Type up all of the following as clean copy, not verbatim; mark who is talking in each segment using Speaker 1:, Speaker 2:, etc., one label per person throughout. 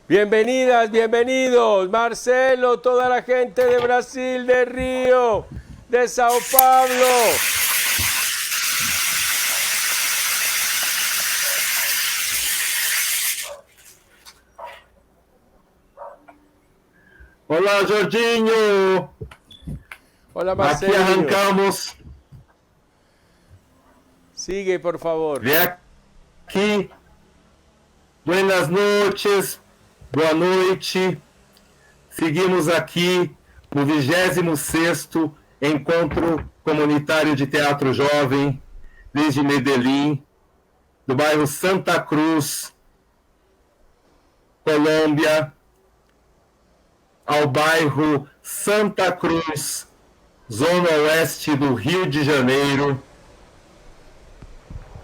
Speaker 1: Bienvenidas, bienvenidos, Marcelo, toda la gente de Brasil, de Río, de Sao Paulo.
Speaker 2: Olá, Jorginho!
Speaker 1: Hola, Marcelo.
Speaker 2: Aqui arrancamos.
Speaker 1: Sigue, por favor.
Speaker 2: Vem aqui. Buenas noches, boa noite. Seguimos aqui no 26º Encontro Comunitário de Teatro Jovem, desde Medellín, do bairro Santa Cruz, Colômbia, ao bairro Santa Cruz, zona oeste do Rio de Janeiro,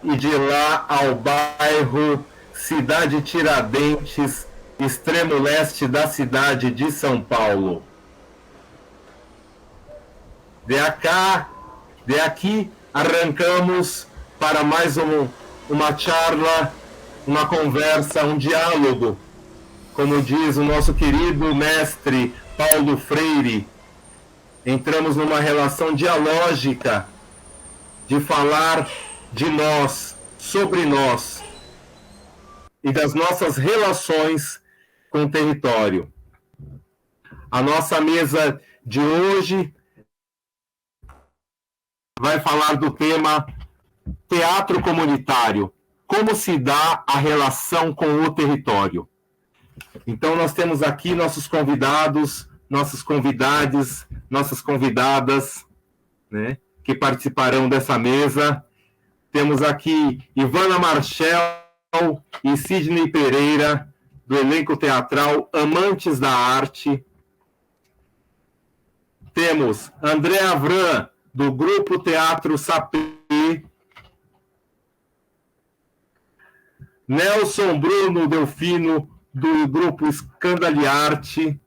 Speaker 2: e de lá ao bairro Cidade Tiradentes, extremo leste da cidade de São Paulo. De aqui arrancamos para mais uma charla, uma conversa, um diálogo, como diz o nosso querido mestre Paulo Freire. Entramos numa relação dialógica de falar de nós, sobre nós e das nossas relações com o território. A nossa mesa de hoje vai falar do tema teatro comunitário, como se dá a relação com o território. Então nós temos aqui nossos convidados, nossos convidados, nossas convidadas, né, que participarão dessa mesa. Temos aqui Ivana Marchel e Sidney Pereira, do elenco teatral Amantes da Arte. Temos André Avram, do Grupo Teatro Sapê. Nelson Bruno Delfino, do Grupo Escandaliarte.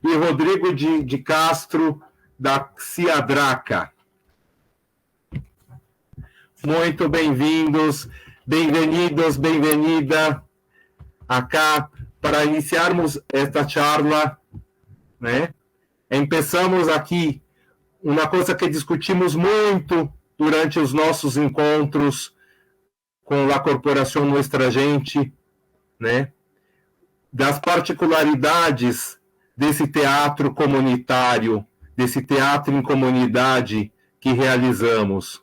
Speaker 2: E Rodrigo de Castro, da Ciadraca. Muito bem-vindos, bem-vindos, bem-vinda acá para iniciarmos esta charla, né? Começamos aqui uma coisa que discutimos muito durante os nossos encontros com a Corporação Nuestra Gente, né? Das particularidades desse teatro comunitário, desse teatro em comunidade que realizamos.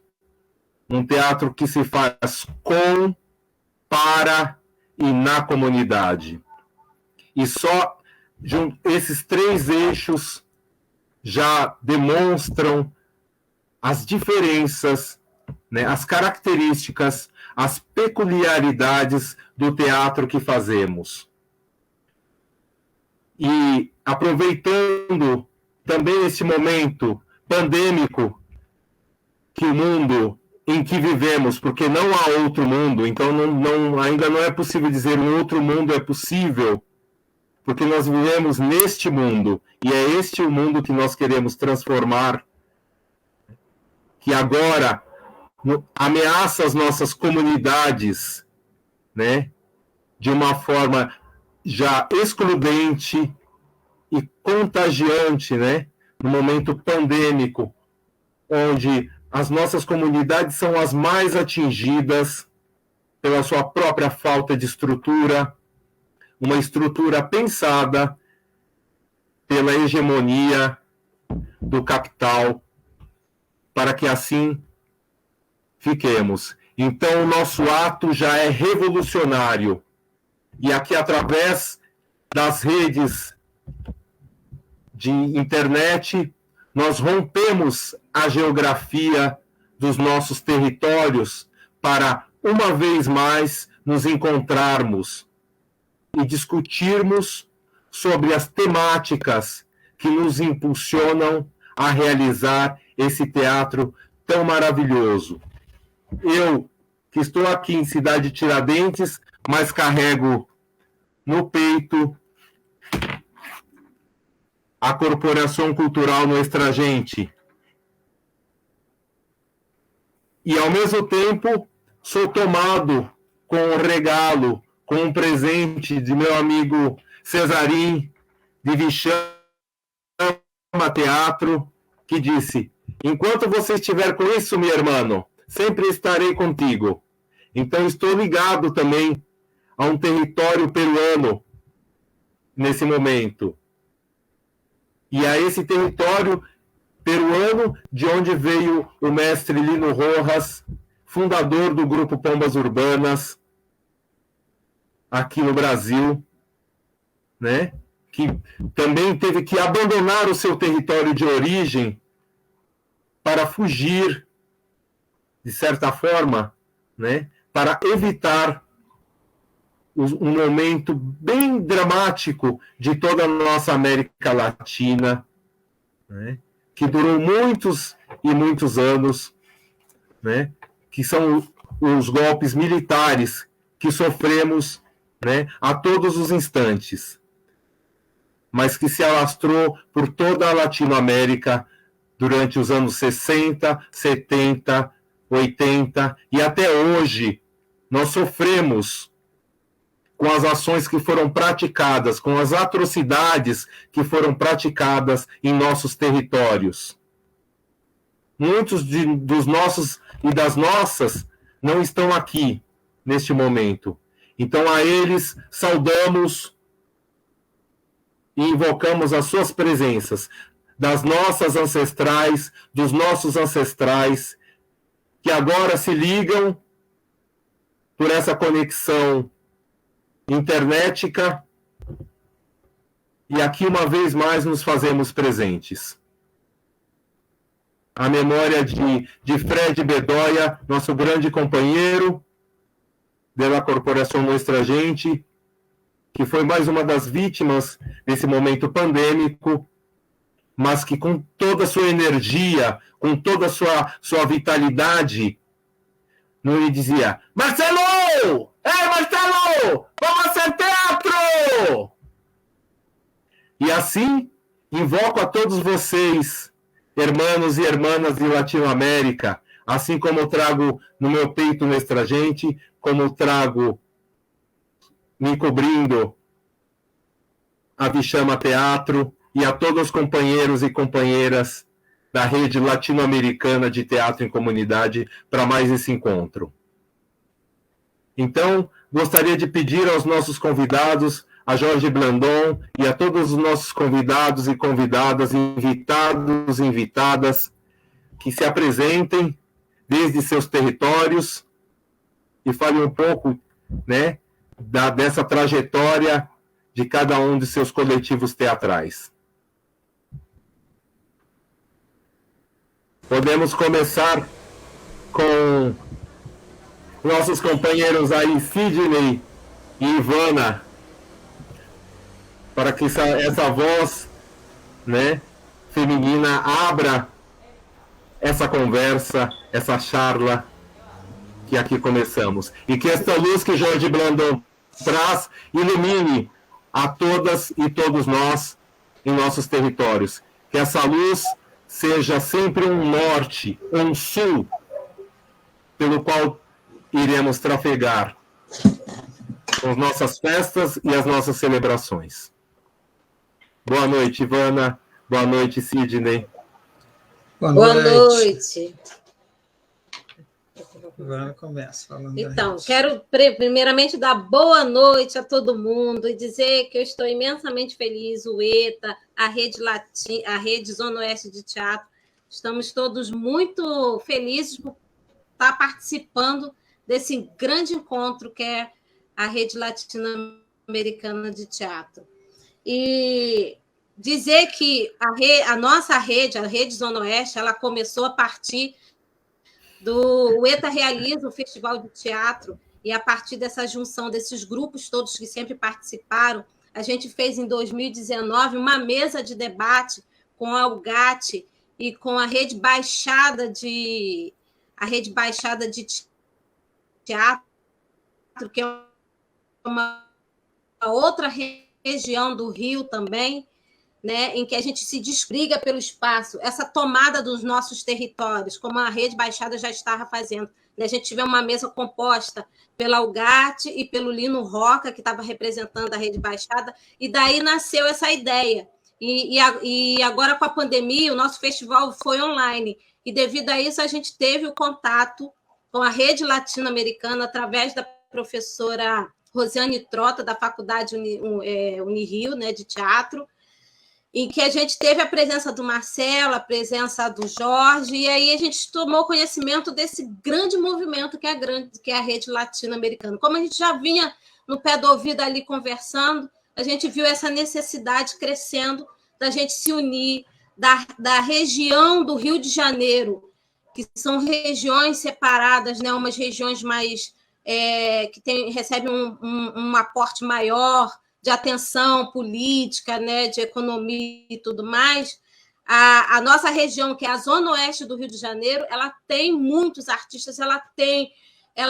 Speaker 2: Um teatro que se faz com, para e na comunidade. E só esses três eixos já demonstram as diferenças, né, as características, as peculiaridades do teatro que fazemos. E aproveitando também esse momento pandêmico que o mundo em que vivemos, porque não há outro mundo, então ainda não é possível dizer um outro mundo é possível, porque nós vivemos neste mundo, e é este o mundo que nós queremos transformar, que agora ameaça as nossas comunidades, né, de uma forma já excludente e contagiante, né, no momento pandêmico, onde as nossas comunidades são as mais atingidas pela sua própria falta de estrutura, uma estrutura pensada pela hegemonia do capital, para que assim fiquemos. Então, o nosso ato já é revolucionário. E aqui, através das redes de internet, nós rompemos a geografia dos nossos territórios para, uma vez mais, nos encontrarmos e discutirmos sobre as temáticas que nos impulsionam a realizar esse teatro tão maravilhoso. Eu, que estou aqui em Cidade Tiradentes, mas carrego no peito a Corporação Cultural Nuestra Gente. E, ao mesmo tempo, sou tomado com o regalo, com um presente de meu amigo Cesarim, de Vichama Teatro, que disse: enquanto você estiver com isso, meu irmão, sempre estarei contigo. Então, estou ligado também a um território peruano nesse momento. E a esse território peruano, de onde veio o mestre Lino Rojas, fundador do grupo Pombas Urbanas, aqui no Brasil, né? Que também teve que abandonar o seu território de origem para fugir, de certa forma, né? Para evitar um momento bem dramático de toda a nossa América Latina, né? Que durou muitos e muitos anos, né? Que são os golpes militares que sofremos, né? A todos os instantes, mas que se alastrou por toda a Latinoamérica durante os anos 60, 70, 80 e até hoje nós sofremos com as ações que foram praticadas, com as atrocidades que foram praticadas em nossos territórios. Muitos dos nossos e das nossas não estão aqui neste momento. Então, a eles saudamos e invocamos as suas presenças, das nossas ancestrais, dos nossos ancestrais, que agora se ligam por essa conexão internética, e aqui uma vez mais nos fazemos presentes. A memória de Fred Bedoya, nosso grande companheiro da Corporação Nuestra Gente, que foi mais uma das vítimas desse momento pandêmico, mas que com toda a sua energia, com toda a sua vitalidade, não lhe dizia: Marcelo! Marcelo! Vamos fazer teatro! E assim, invoco a todos vocês, irmãos e irmãs de Latinoamérica, assim como eu trago no meu peito Nuestra Gente, como eu trago me cobrindo a Vichama Teatro e a todos os companheiros e companheiras da rede latino-americana de teatro em comunidade para mais esse encontro. Então, gostaria de pedir aos nossos convidados, a Jorge Blandon e a todos os nossos convidados e convidadas, invitados e invitadas, que se apresentem desde seus territórios e falem um pouco, né, dessa trajetória de cada um de seus coletivos teatrais. Podemos começar com nossos companheiros aí, Sidney e Ivana, para que essa voz, né, feminina abra essa conversa, essa charla que aqui começamos. E que esta luz que Jorge Blandon traz ilumine a todas e todos nós em nossos territórios. Que essa luz seja sempre um norte, um sul, pelo qual iremos trafegar com as nossas festas e as nossas celebrações. Boa noite, Ivana. Boa noite, Sidney.
Speaker 3: Boa noite.
Speaker 4: Agora começa falando.
Speaker 3: Então, quero primeiramente dar boa noite a todo mundo e dizer que eu estou imensamente feliz, o ETA, a Rede Zona Oeste de Teatro, estamos todos muito felizes por estar participando desse grande encontro que é a Rede Latino-Americana de Teatro. E dizer que a nossa rede, a Rede Zona Oeste, ela começou a partir o ETA realiza o Festival de Teatro, e a partir dessa junção desses grupos todos que sempre participaram, a gente fez em 2019 uma mesa de debate com a UGAT e com a Rede Baixada de Teatro, que é uma outra região do Rio também, né, em que a gente se desbriga pelo espaço, essa tomada dos nossos territórios, como a Rede Baixada já estava fazendo. Né? A gente tiver uma mesa composta pela Ugarte e pelo Lino Roca, que estava representando a Rede Baixada, e daí nasceu essa ideia. E agora, com a pandemia, o nosso festival foi online, e devido a isso a gente teve o contato com a Rede Latino-Americana através da professora Rosiane Trota, da Faculdade Unirio, né, de teatro, em que a gente teve a presença do Marcelo, a presença do Jorge, e aí a gente tomou conhecimento desse grande movimento que é a Rede Latino-Americana. Como a gente já vinha no pé do ouvido ali conversando, a gente viu essa necessidade crescendo da gente se unir, da região do Rio de Janeiro, que são regiões separadas, né, umas regiões mais que recebem um aporte maior de atenção política, né, de economia e tudo mais. A nossa região, que é a Zona Oeste do Rio de Janeiro, ela tem muitos artistas, ela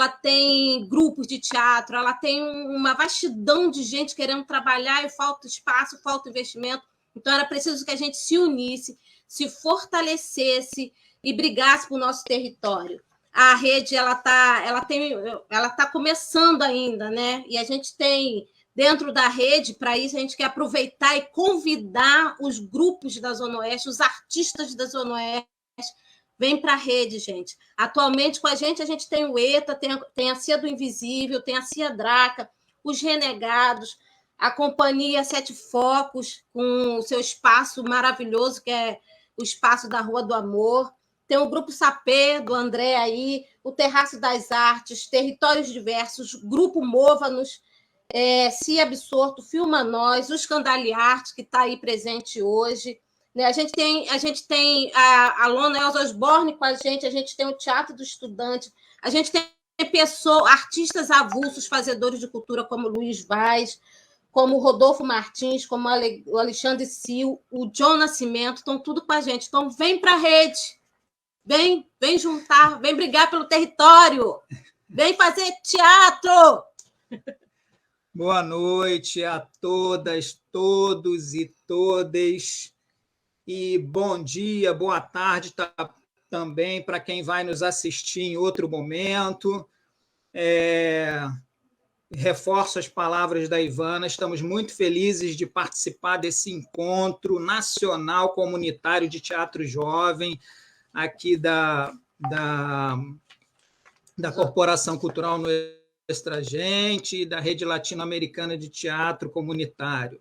Speaker 3: tem grupos de teatro, ela tem uma vastidão de gente querendo trabalhar e falta espaço, falta investimento. Então, era preciso que a gente se unisse, se fortalecesse e brigasse por nosso território. A rede ela tá começando ainda, né? E a gente tem, dentro da rede, para isso, a gente quer aproveitar e convidar os grupos da Zona Oeste, os artistas da Zona Oeste. Vem para a rede, gente. Atualmente, com a gente tem o ETA, tem a Cia do Invisível, tem a Cia Draca, os Renegados, a Companhia Sete Focos, com o seu espaço maravilhoso, que é o espaço da Rua do Amor. Tem o Grupo Sapê, do André aí, o Terraço das Artes, Territórios Diversos, Grupo Mova-nos, Cia Absorto, Filma Nós, o Escandaliarte, que está aí presente hoje. Né? A gente tem a Lona Elza Osborne com a gente tem o Teatro do Estudante, a gente tem artistas avulsos, fazedores de cultura, como Luiz Vaz, como o Rodolfo Martins, como o Alexandre Sil, o John Nascimento, estão tudo com a gente. Então, vem para a rede. Vem juntar, vem brigar pelo território, vem fazer teatro.
Speaker 4: Boa noite a todas, todos e todas. E bom dia, boa tarde também para quem vai nos assistir em outro momento. Reforço as palavras da Ivana, estamos muito felizes de participar desse encontro nacional comunitário de teatro jovem, aqui da Corporação Cultural Nuestra Gente e da Rede Latino-Americana de Teatro Comunitário.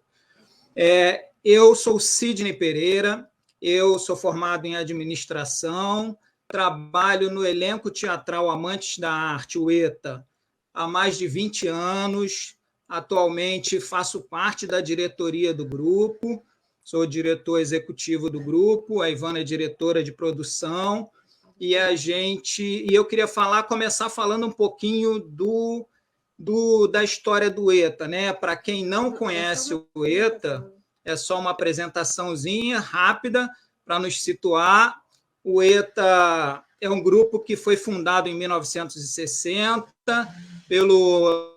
Speaker 4: Eu sou Sidney Pereira, eu sou formado em administração, trabalho no elenco teatral Amantes da Arte, o ETA, há mais de 20 anos. Atualmente faço parte da diretoria do grupo, sou diretor executivo do grupo, a Ivana é diretora de produção, e eu queria começar falando um pouquinho da história do ETA, né? Para quem não conhece o ETA, é só uma apresentaçãozinha rápida para nos situar. O ETA é um grupo que foi fundado em 1960 pelo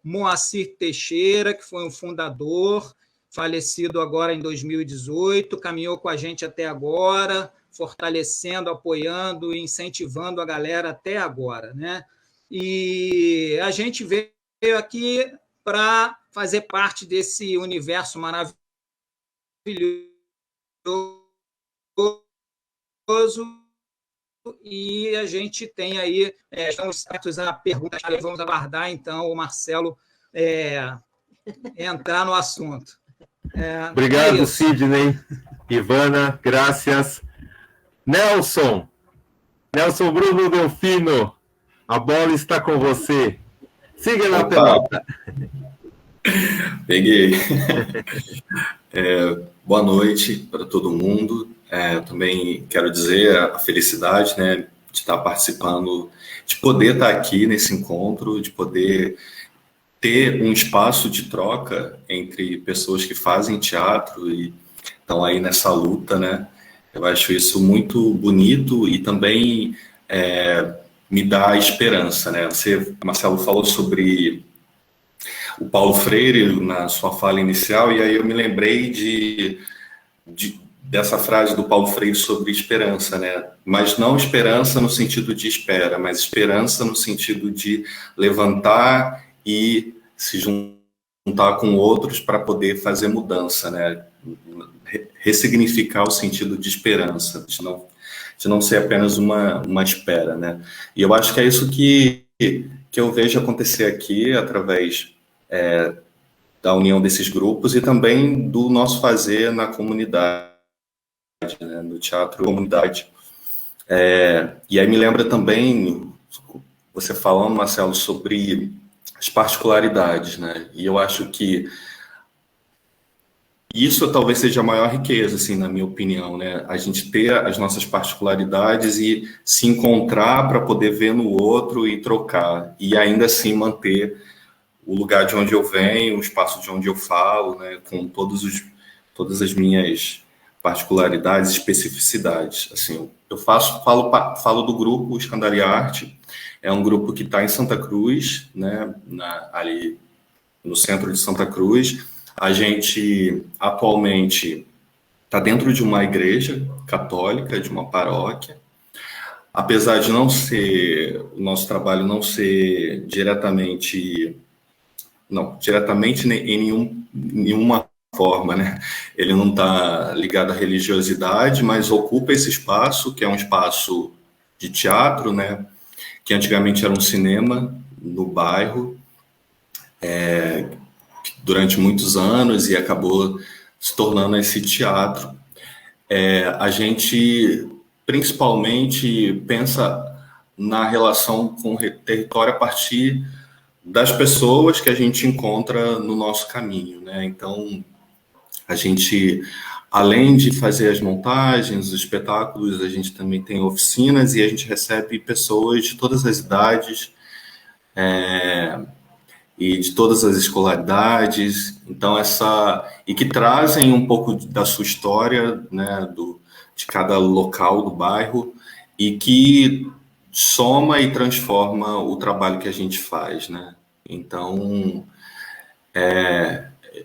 Speaker 4: Moacir Teixeira, que foi um fundador, falecido agora em 2018, caminhou com a gente até agora, fortalecendo, apoiando e incentivando a galera até agora, né? E a gente veio aqui para fazer parte desse universo maravilhoso e a gente tem aí, estamos certos a perguntas, vamos aguardar, então, o Marcelo entrar no assunto.
Speaker 2: Obrigado, Sidney. Ivana, graças. Nelson Bruno Delfino, a bola está com você. Siga na pelota.
Speaker 5: Peguei. Boa noite para todo mundo. Também quero dizer a felicidade, né, de estar participando, de poder estar aqui nesse encontro, de poder ter um espaço de troca entre pessoas que fazem teatro e estão aí nessa luta, né? Eu acho isso muito bonito e também me dá esperança, né? Marcelo falou sobre o Paulo Freire na sua fala inicial, e aí eu me lembrei dessa frase do Paulo Freire sobre esperança, né? Mas não esperança no sentido de espera, mas esperança no sentido de levantar e se juntar com outros para poder fazer mudança, né? Ressignificar o sentido de esperança, de não ser apenas uma espera, né? E eu acho que é isso que eu vejo acontecer aqui através da união desses grupos e também do nosso fazer na comunidade, né, no teatro comunidade. E aí me lembra também, você falando, Marcelo, sobre as particularidades, né? E eu acho que isso talvez seja a maior riqueza, assim, na minha opinião, né? A gente ter as nossas particularidades e se encontrar para poder ver no outro e trocar, e ainda assim manter o lugar de onde eu venho, o espaço de onde eu falo, né? Com todas as minhas particularidades, especificidades. Assim, eu falo do grupo Escandaliarte, é um grupo que está em Santa Cruz, né? Ali no centro de Santa Cruz. A gente, atualmente, está dentro de uma igreja católica, de uma paróquia. Apesar de não ser, o nosso trabalho não ser diretamente em nenhuma forma, né? Ele não está ligado à religiosidade, mas ocupa esse espaço, que é um espaço de teatro, né? Que antigamente era um cinema no bairro, durante muitos anos, e acabou se tornando esse teatro. A gente principalmente pensa na relação com o território a partir das pessoas que a gente encontra no nosso caminho, né? Então, a gente, além de fazer as montagens, os espetáculos, a gente também tem oficinas e a gente recebe pessoas de todas as idades, e de todas as escolaridades, então e que trazem um pouco da sua história, né, de cada local do bairro, e que soma e transforma o trabalho que a gente faz, né? Então,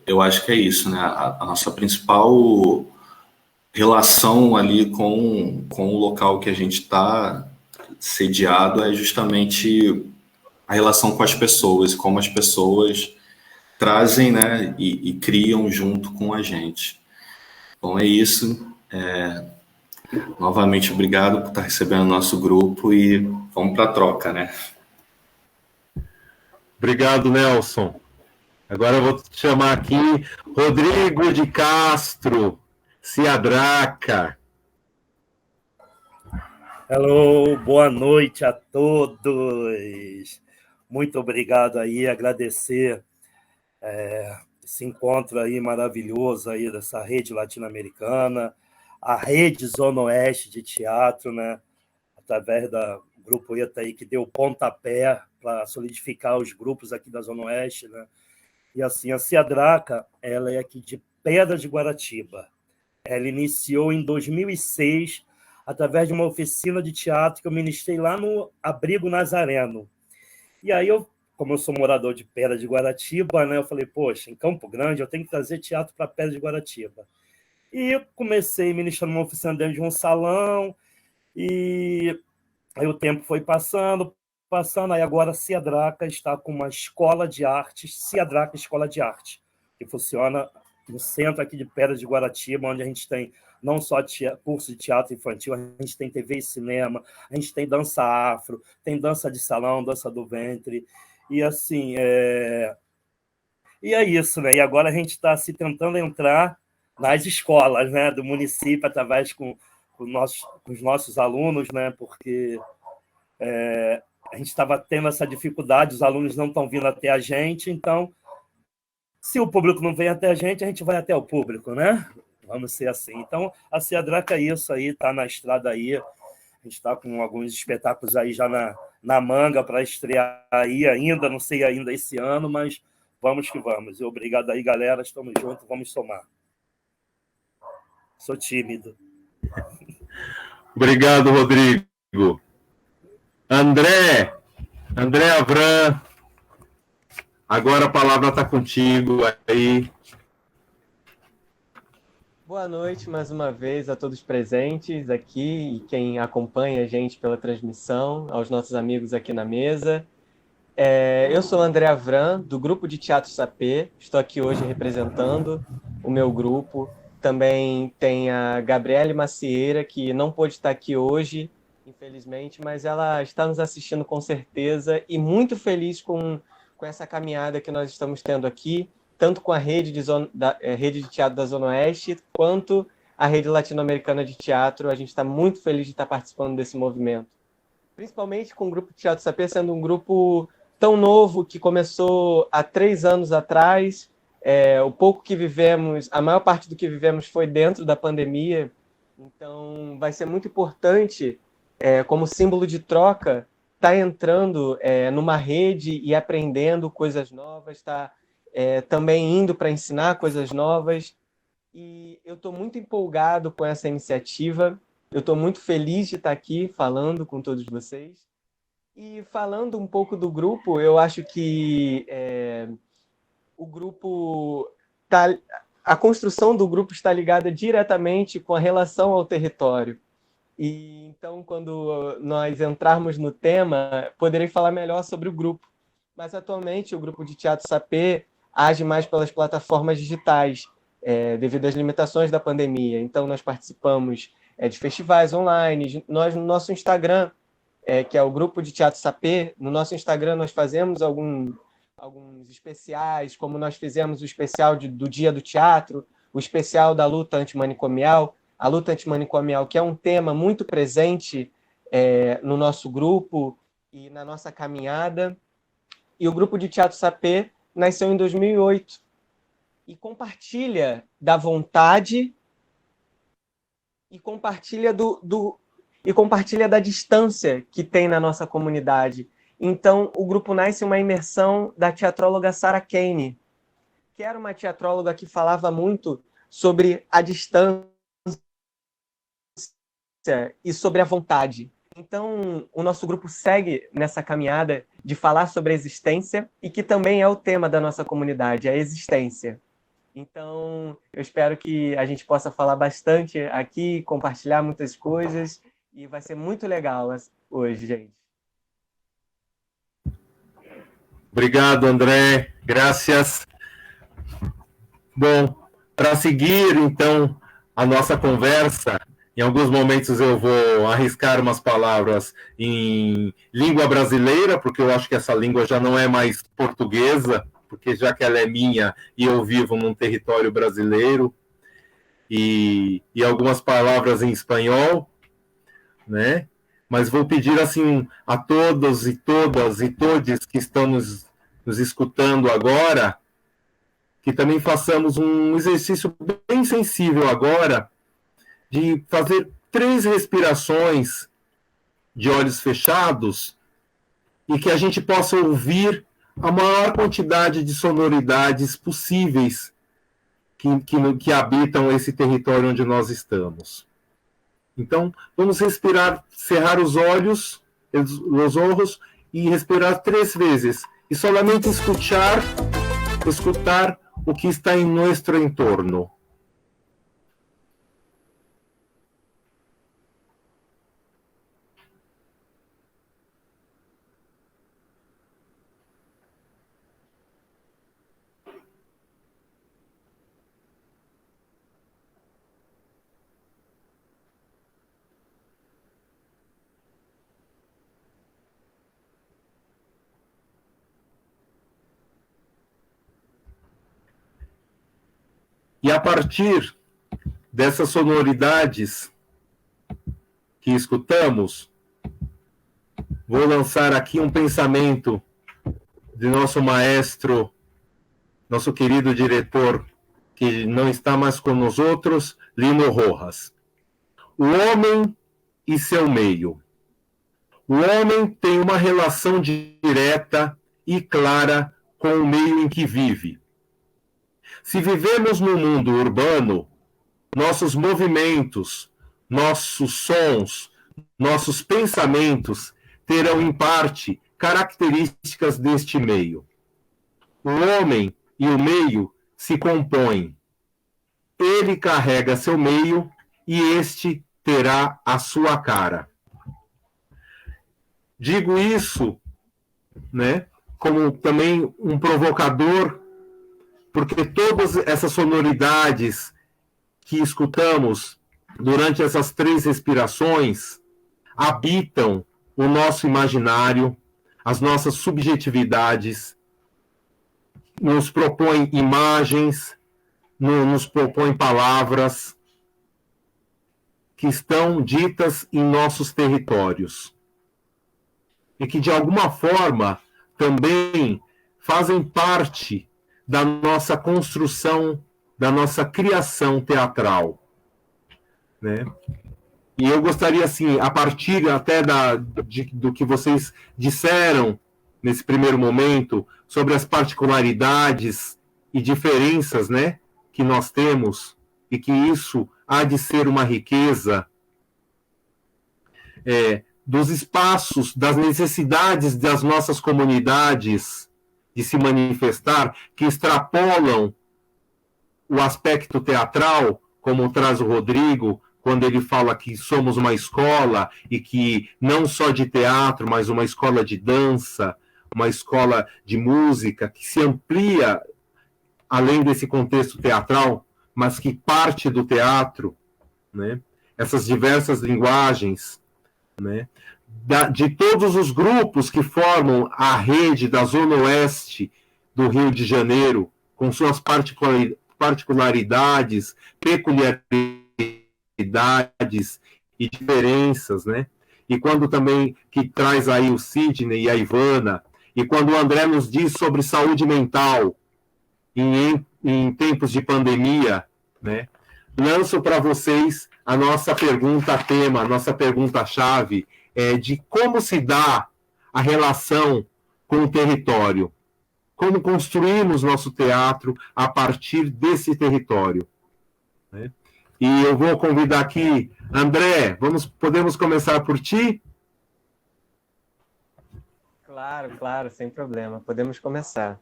Speaker 5: eu acho que é isso, né? A nossa principal relação ali com o local que a gente está sediado é justamente a relação com as pessoas, como as pessoas trazem, né, e criam junto com a gente. Bom, é isso. Novamente, obrigado por estar recebendo o nosso grupo e vamos para a troca, né?
Speaker 2: Obrigado, Nelson. Agora eu vou te chamar aqui Rodrigo de Castro, Ciadraca.
Speaker 6: Hello, boa noite a todos. Muito obrigado aí, agradecer esse encontro aí maravilhoso aí dessa rede latino-americana, a rede Zona Oeste de Teatro, né? Através do Grupo ETA aí, que deu o pontapé para solidificar os grupos aqui da Zona Oeste, né? E assim, a Ciadraca, ela é aqui de Pedra de Guaratiba. Ela iniciou em 2006, através de uma oficina de teatro que eu ministrei lá no Abrigo Nazareno. E aí, como eu sou morador de Pedra de Guaratiba, né, eu falei, poxa, em Campo Grande eu tenho que trazer teatro para Pedra de Guaratiba. E eu comecei ministrando uma oficina dentro de um salão, e aí o tempo foi passando, aí agora a Ciadraca está com uma escola de arte, Ciadraca Escola de Arte, que funciona no centro aqui de Pedra de Guaratiba, onde a gente tem não só curso de teatro infantil, a gente tem TV e cinema, a gente tem dança afro, tem dança de salão, dança do ventre, e assim, e é isso, né? E agora a gente está se tentando entrar nas escolas, né, do município, através com os nossos alunos, né, porque a gente estava tendo essa dificuldade, os alunos não estão vindo até a gente, então, se o público não vem até a gente vai até o público, né? Vamos ser assim. Então, a Ciadraca é isso aí, está na estrada aí. A gente está com alguns espetáculos aí já na manga para estrear aí ainda, não sei ainda esse ano, mas vamos que vamos. E obrigado aí, galera. Estamos juntos, vamos somar. Sou tímido.
Speaker 2: Obrigado, Rodrigo. André Avram. Agora a palavra está contigo aí.
Speaker 7: Boa noite mais uma vez a todos presentes aqui e quem acompanha a gente pela transmissão, aos nossos amigos aqui na mesa. Eu sou o André Avram, do grupo de Teatro Sapê, estou aqui hoje representando o meu grupo. Também tem a Gabriele Macieira, que não pôde estar aqui hoje, infelizmente, mas ela está nos assistindo com certeza e muito feliz com essa caminhada que nós estamos tendo aqui, tanto com a rede de teatro da Zona Oeste, quanto a rede latino-americana de teatro. A gente está muito feliz de estar participando desse movimento. Principalmente com o grupo de Teatro Sapê sendo um grupo tão novo, que começou há 3 anos atrás. O pouco que vivemos, a maior parte do que vivemos foi dentro da pandemia. Então, vai ser muito importante, como símbolo de troca, estar entrando numa rede e aprendendo coisas novas, também indo para ensinar coisas novas. E eu estou muito empolgado com essa iniciativa. Eu estou muito feliz de estar aqui falando com todos vocês. E falando um pouco do grupo, eu acho que o grupo a construção do grupo está ligada diretamente com a relação ao território. E então, quando nós entrarmos no tema, poderei falar melhor sobre o grupo. Mas atualmente o grupo de Teatro Sapê age mais pelas plataformas digitais, devido às limitações da pandemia. Então, nós participamos de festivais online. Nós, no nosso Instagram, que é o grupo de Teatro Sapê, no nosso Instagram nós fazemos alguns especiais, como nós fizemos o especial do Dia do Teatro, o especial da luta antimanicomial, a luta antimanicomial, que é um tema muito presente no nosso grupo e na nossa caminhada. E o grupo de Teatro Sapê nasceu em 2008 e compartilha da vontade e compartilha compartilha da distância que tem na nossa comunidade. Então, o grupo nasce uma imersão da teatróloga Sarah Kane, que era uma teatróloga que falava muito sobre a distância e sobre a vontade. Então, o nosso grupo segue nessa caminhada de falar sobre a existência e que também é o tema da nossa comunidade, a existência. Então, eu espero que a gente possa falar bastante aqui, compartilhar muitas coisas, e vai ser muito legal hoje, gente.
Speaker 2: Obrigado, André. Graças. Bom, para seguir, então, a nossa conversa, em alguns momentos eu vou arriscar umas palavras em língua brasileira, porque eu acho que essa língua já não é mais portuguesa, porque já que ela é minha e eu vivo num território brasileiro, e algumas palavras em espanhol, né? Mas vou pedir assim a todos e todas e todes que estão nos escutando agora, que também façamos um exercício bem sensível agora, de fazer 3 respirações de olhos fechados e que a gente possa ouvir a maior quantidade de sonoridades possíveis que habitam esse território onde nós estamos. Então, vamos respirar, cerrar os olhos e respirar 3 vezes. E solamente escutar o que está em nosso entorno. E a partir dessas sonoridades que escutamos, vou lançar aqui um pensamento de nosso maestro, nosso querido diretor, que não está mais com nós outros, Lino Rojas. O homem e seu meio. O homem tem uma relação direta e clara com o meio em que vive. Se vivemos no mundo urbano, nossos movimentos, nossos sons, nossos pensamentos terão, em parte, características deste meio. O homem e o meio se compõem. Ele carrega seu meio e este terá a sua cara. Digo isso, né, como também um provocador, porque todas essas sonoridades que escutamos durante essas 3 respirações habitam o nosso imaginário, as nossas subjetividades, nos propõem imagens, nos propõem palavras que estão ditas em nossos territórios e que, de alguma forma, também fazem parte da nossa construção, da nossa criação teatral, né? E eu gostaria, assim, a partir até do que vocês disseram nesse primeiro momento, sobre as particularidades e diferenças, né, que nós temos, e que isso há de ser uma riqueza, dos espaços, das necessidades das nossas comunidades de se manifestar, que extrapolam o aspecto teatral, como traz o Rodrigo, quando ele fala que somos uma escola, e que não só de teatro, mas uma escola de dança, uma escola de música, que se amplia além desse contexto teatral, mas que parte do teatro, né? Essas diversas linguagens, né? De todos os grupos que formam a rede da Zona Oeste do Rio de Janeiro, com suas particularidades, peculiaridades e diferenças, né? E quando também que traz aí o Sidney e a Ivana, e quando o André nos diz sobre saúde mental em tempos de pandemia, né? Lanço para vocês a nossa pergunta-tema, a nossa pergunta-chave, de como se dá a relação com o território. Como construímos nosso teatro a partir desse território, né? E eu vou convidar aqui, André, podemos começar por ti?
Speaker 7: Claro, sem problema. Podemos começar.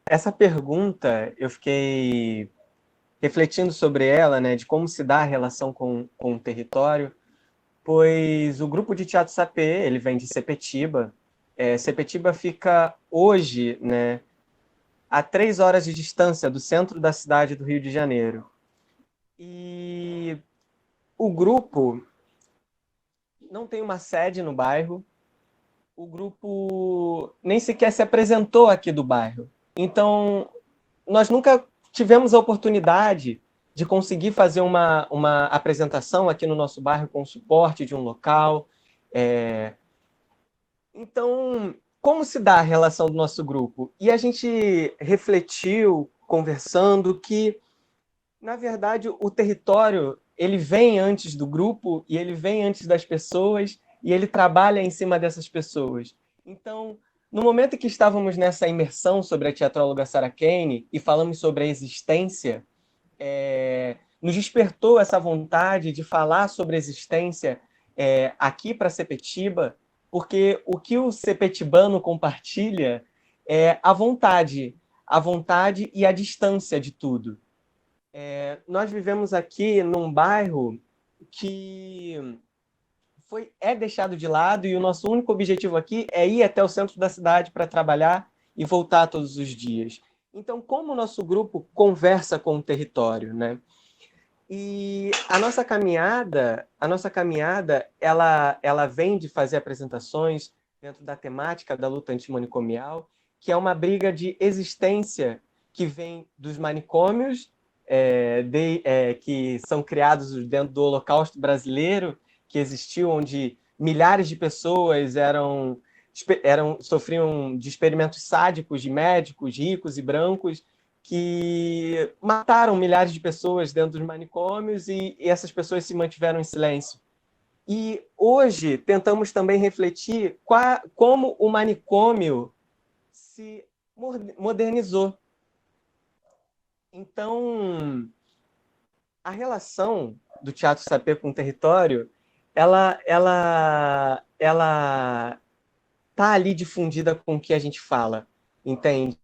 Speaker 7: Essa pergunta, eu fiquei refletindo sobre ela, né, de como se dá a relação com o território, pois o grupo de teatro Sapê, ele vem de Sepetiba. Sepetiba fica hoje, né, a 3 horas de distância do centro da cidade do Rio de Janeiro. E o grupo não tem uma sede no bairro, o grupo nem sequer se apresentou aqui do bairro. Então, nós nunca tivemos a oportunidade de conseguir fazer uma apresentação aqui no nosso bairro com o suporte de um local. Então, como se dá a relação do nosso grupo? E a gente refletiu, conversando, que, na verdade, o território ele vem antes do grupo e ele vem antes das pessoas e ele trabalha em cima dessas pessoas. Então, no momento que estávamos nessa imersão sobre a teatróloga Sarah Kane e falamos sobre a existência, nos despertou essa vontade de falar sobre a existência aqui para Sepetiba, porque o que o sepetibano compartilha é a vontade e a distância de tudo. Nós vivemos aqui num bairro que é deixado de lado e o nosso único objetivo aqui é ir até o centro da cidade para trabalhar e voltar todos os dias. Então, como o nosso grupo conversa com o território, né? E a nossa caminhada, ela vem de fazer apresentações dentro da temática da luta antimanicomial, que é uma briga de existência que vem dos manicômios, que são criados dentro do Holocausto brasileiro, que existiu, onde milhares de pessoas sofriam de experimentos sádicos de médicos ricos e brancos que mataram milhares de pessoas dentro dos manicômios e essas pessoas se mantiveram em silêncio. E hoje tentamos também refletir como o manicômio se modernizou. Então, a relação do Teatro Sapê com o território, ela tá ali difundida com o que a gente fala. entende?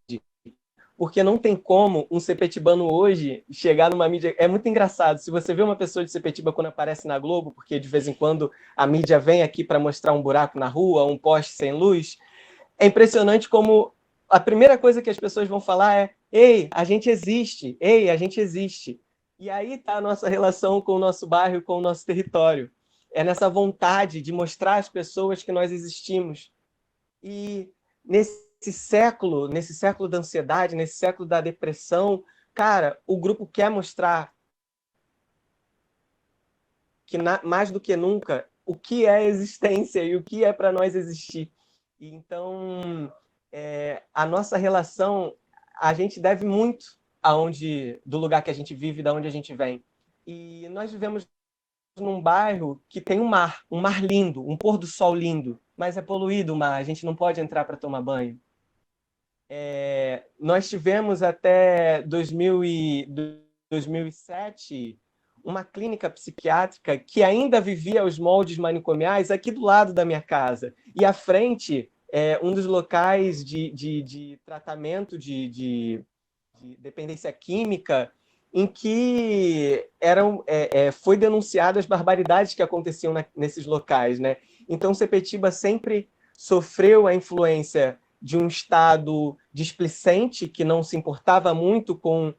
Speaker 7: Porque não tem como um sepetibano hoje chegar numa mídia... É muito engraçado, se você vê uma pessoa de Sepetiba quando aparece na Globo, porque de vez em quando a mídia vem aqui para mostrar um buraco na rua, um poste sem luz, é impressionante como a primeira coisa que as pessoas vão falar é: ei, a gente existe, ei, a gente existe. E aí está a nossa relação com o nosso bairro, com o nosso território. É nessa vontade de mostrar às pessoas que nós existimos. E nesse século da ansiedade, nesse século da depressão, cara, o grupo quer mostrar que mais do que nunca o que é existência e o que é para nós existir. E então, a nossa relação, a gente deve muito do lugar que a gente vive, da onde a gente vem. E nós vivemos num bairro que tem um mar lindo, um pôr do sol lindo, mas é poluído o mar, a gente não pode entrar para tomar banho. Nós tivemos até 2007 uma clínica psiquiátrica que ainda vivia os moldes manicomiais aqui do lado da minha casa. E à frente, um dos locais de tratamento de dependência química, em que foi denunciado as barbaridades que aconteciam nesses locais, né? Então, Sepetiba sempre sofreu a influência de um Estado displicente, que não se importava muito com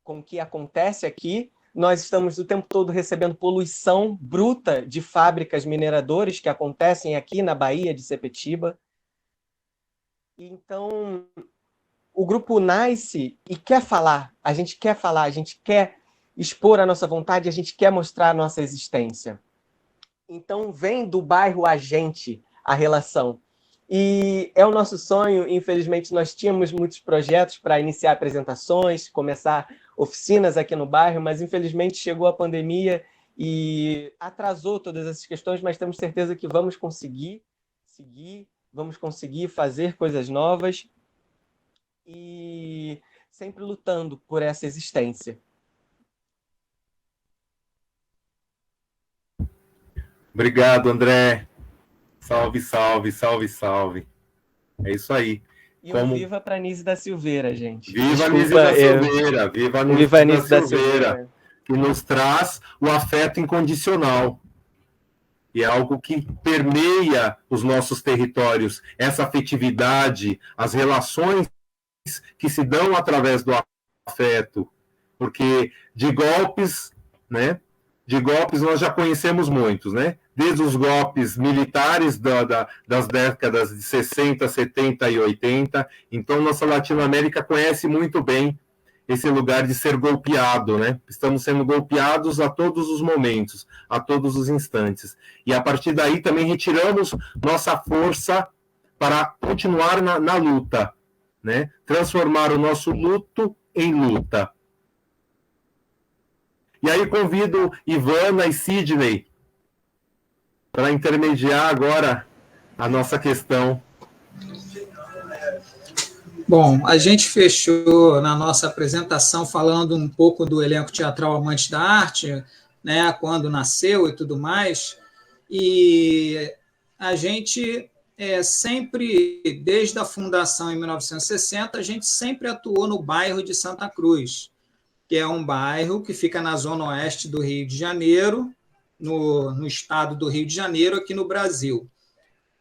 Speaker 7: o que acontece aqui. Nós estamos o tempo todo recebendo poluição bruta de fábricas mineradoras que acontecem aqui na Baía de Sepetiba. Então, o grupo nasce e quer falar, a gente quer expor a nossa vontade, a gente quer mostrar a nossa existência. Então, vem do bairro a gente a relação. E é o nosso sonho. Infelizmente, nós tínhamos muitos projetos para iniciar apresentações, começar oficinas aqui no bairro, mas infelizmente chegou a pandemia e atrasou todas essas questões, mas temos certeza que vamos conseguir seguir, vamos conseguir fazer coisas novas e sempre lutando por essa existência.
Speaker 2: Obrigado, André. Salve, salve, salve, salve. É isso aí.
Speaker 7: E um viva para Anísio da Silveira, gente.
Speaker 2: Viva Anísio da Silveira, viva Anísio da Silveira, que nos traz o afeto incondicional. E é algo que permeia os nossos territórios, essa afetividade, as relações que se dão através do afeto. Porque de golpes, né? De golpes nós já conhecemos muitos, né? Desde os golpes militares das décadas de 60, 70 e 80. Então, nossa Latinoamérica conhece muito bem esse lugar de ser golpeado, né? Estamos sendo golpeados a todos os momentos, a todos os instantes. E, a partir daí, também retiramos nossa força para continuar na luta, né? Transformar o nosso luto em luta. E aí convido Ivana e Sidney para intermediar agora a nossa questão.
Speaker 4: Bom, a gente fechou na nossa apresentação falando um pouco do elenco teatral Amantes da Arte, né, quando nasceu e tudo mais, e a gente sempre, desde a fundação em 1960, a gente sempre atuou no bairro de Santa Cruz, que é um bairro que fica na zona oeste do Rio de Janeiro, no estado do Rio de Janeiro, aqui no Brasil.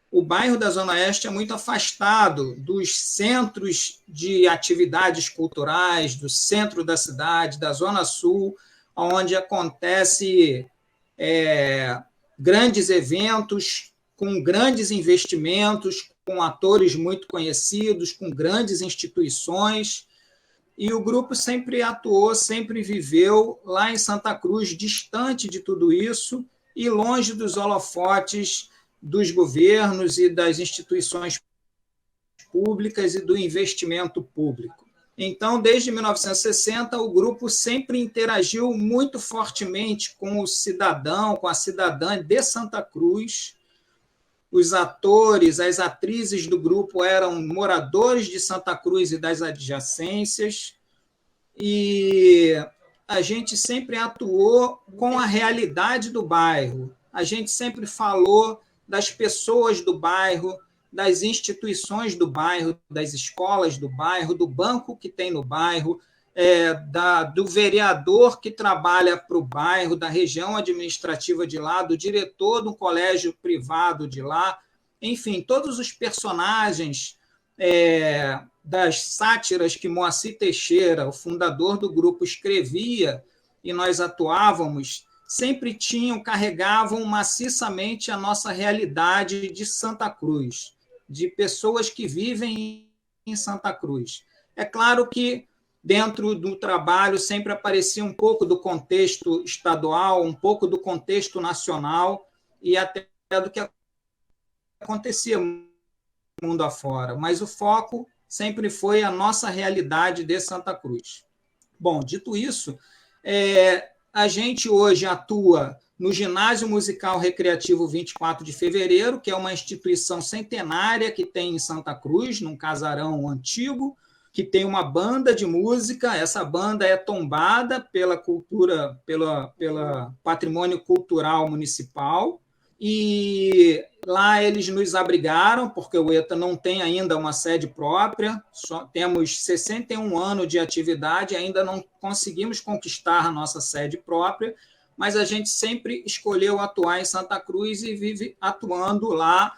Speaker 4: O bairro da Zona Oeste é muito afastado dos centros de atividades culturais, do centro da cidade, da Zona Sul, onde acontece grandes eventos, com grandes investimentos, com atores muito conhecidos, com grandes instituições. E o grupo sempre atuou, sempre viveu lá em Santa Cruz, distante de tudo isso e longe dos holofotes dos governos e das instituições públicas e do investimento público. Então, desde 1960, o grupo sempre interagiu muito fortemente com o cidadão, com a cidadã de Santa Cruz. Os atores, as atrizes do grupo eram moradores de Santa Cruz e das adjacências, e a gente sempre atuou com a realidade do bairro. A gente sempre falou das pessoas do bairro, das instituições do bairro, das escolas do bairro, do banco que tem no bairro, do vereador que trabalha para o bairro, da região administrativa de lá, do diretor do colégio privado de lá, enfim, todos os personagens das sátiras que Moacir Teixeira, o fundador do grupo, escrevia e nós atuávamos, sempre carregavam maciçamente a nossa realidade de Santa Cruz, de pessoas que vivem em Santa Cruz. É claro que dentro do trabalho sempre aparecia um pouco do contexto estadual, um pouco do contexto nacional e até do que acontecia mundo afora, mas o foco sempre foi a nossa realidade de Santa Cruz. Bom, dito isso, a gente hoje atua no Ginásio Musical Recreativo 24 de Fevereiro, que é uma instituição centenária que tem em Santa Cruz, num casarão antigo, que tem uma banda de música. Essa banda é tombada pela cultura, pelo patrimônio cultural municipal, e lá eles nos abrigaram, porque o ETA não tem ainda uma sede própria, só temos 61 anos de atividade, ainda não conseguimos conquistar a nossa sede própria, mas a gente sempre escolheu atuar em Santa Cruz e vive atuando lá,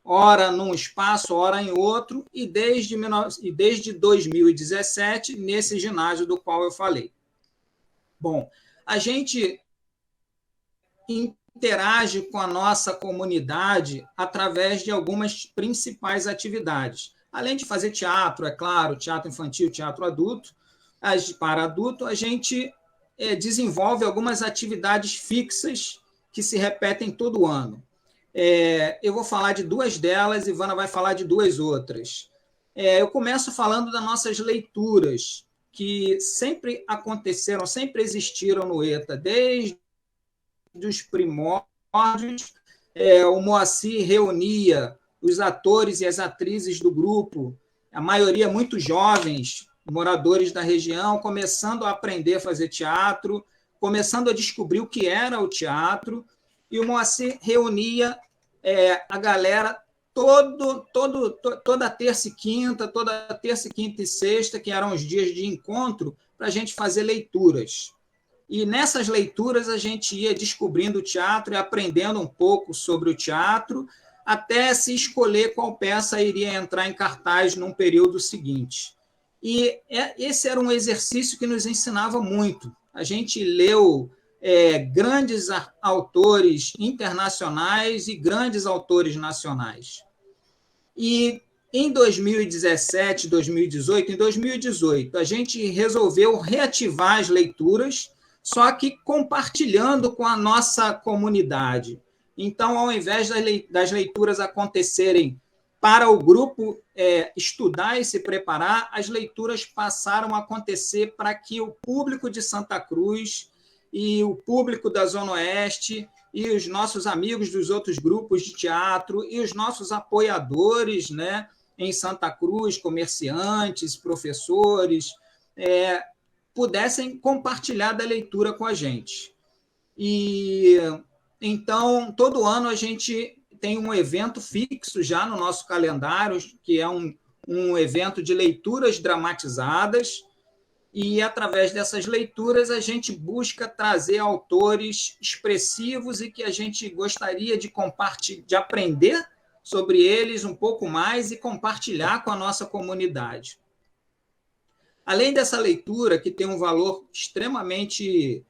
Speaker 4: ora num espaço, ora em outro, e desde 2017, nesse ginásio do qual eu falei. Bom, a gente interage com a nossa comunidade através de algumas principais atividades. Além de fazer teatro, é claro, teatro infantil, teatro adulto, para adulto, a gente desenvolve algumas atividades fixas que se repetem todo ano. Eu vou falar de duas delas, Ivana vai falar de duas outras. Eu começo falando das nossas leituras, que sempre aconteceram, sempre existiram no ETA, desde os primórdios. O Moacir reunia os atores e as atrizes do grupo, a maioria muito jovens, moradores da região, começando a aprender a fazer teatro, começando a descobrir o que era o teatro, e o Moacir reunia a galera toda terça e quinta e sexta, que eram os dias de encontro, para a gente fazer leituras. E nessas leituras a gente ia descobrindo o teatro e aprendendo um pouco sobre o teatro, até se escolher qual peça iria entrar em cartaz num período seguinte. E esse era um exercício que nos ensinava muito. A gente leu grandes autores internacionais e grandes autores nacionais. E em 2017, 2018, em 2018, a gente resolveu reativar as leituras, só que compartilhando com a nossa comunidade. Então, ao invés das leituras acontecerem para o grupo estudar e se preparar, as leituras passaram a acontecer para que o público de Santa Cruz e o público da Zona Oeste e os nossos amigos dos outros grupos de teatro e os nossos apoiadores, né, em Santa Cruz, comerciantes, professores, pudessem compartilhar da leitura com a gente. E então, todo ano a gente tem um evento fixo já no nosso calendário, que é um evento de leituras dramatizadas, e através dessas leituras a gente busca trazer autores expressivos e que a gente gostaria de aprender sobre eles um pouco mais e compartilhar com a nossa comunidade. Além dessa leitura, que tem um valor extremamente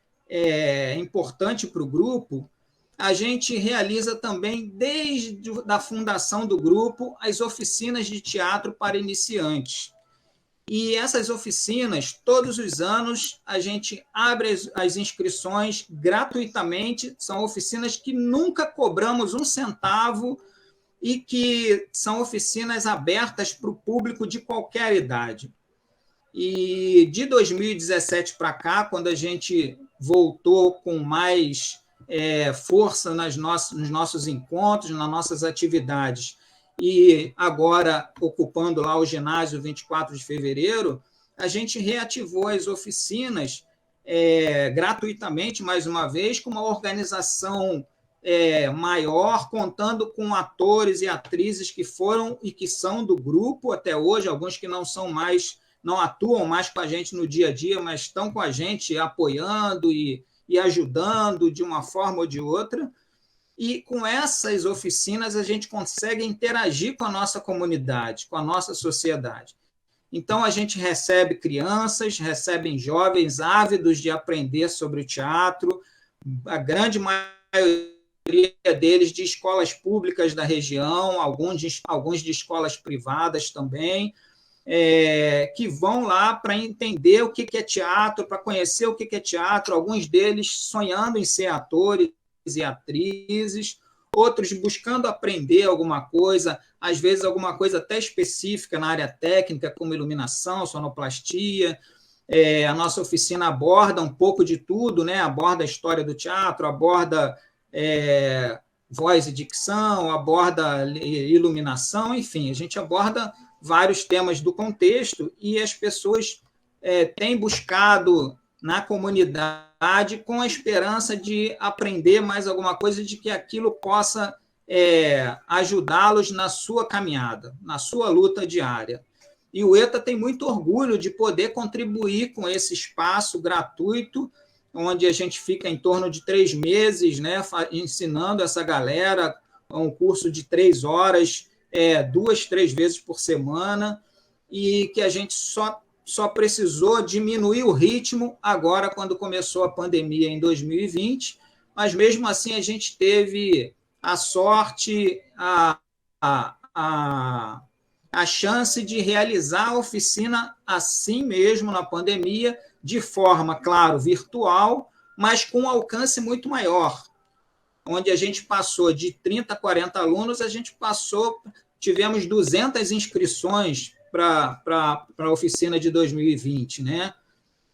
Speaker 4: importante para o grupo, a gente realiza também, desde a fundação do grupo, as oficinas de teatro para iniciantes. E essas oficinas, todos os anos, a gente abre as inscrições gratuitamente. São oficinas que nunca cobramos um centavo e que são oficinas abertas para o público de qualquer idade. E de 2017 para cá, quando a gente voltou com mais força nos nossos encontros, nas nossas atividades, e agora ocupando lá o ginásio 24 de fevereiro, a gente reativou as oficinas gratuitamente, mais uma vez, com uma organização maior, contando com atores e atrizes que foram e que são do grupo até hoje, alguns que não atuam mais com a gente no dia a dia, mas estão com a gente apoiando e ajudando de uma forma ou de outra. E com essas oficinas a gente consegue interagir com a nossa comunidade, com a nossa sociedade. Então a gente recebe crianças, recebem jovens ávidos de aprender sobre o teatro, a grande maioria deles de escolas públicas da região, alguns de escolas privadas também, que vão lá para entender o que é teatro, para conhecer o que é teatro, alguns deles sonhando em ser atores e atrizes, outros buscando aprender alguma coisa, às vezes alguma coisa até específica na área técnica, como iluminação, sonoplastia. A nossa oficina aborda um pouco de tudo, né? Aborda a história do teatro, aborda voz e dicção, aborda iluminação, enfim, a gente aborda vários temas do contexto e as pessoas têm buscado na comunidade com a esperança de aprender mais alguma coisa, de que aquilo possa ajudá-los na sua caminhada, na sua luta diária. E o ETA tem muito orgulho de poder contribuir com esse espaço gratuito, onde a gente fica em torno de 3 meses, né, ensinando essa galera, um curso de 3 horas, 2, 3 vezes por semana, e que a gente só precisou diminuir o ritmo agora, quando começou a pandemia em 2020, mas mesmo assim a gente teve a sorte, a chance de realizar a oficina assim mesmo na pandemia, de forma, claro, virtual, mas com um alcance muito maior, onde a gente passou de 30 a 40 alunos, tivemos 200 inscrições para a oficina de 2020, né?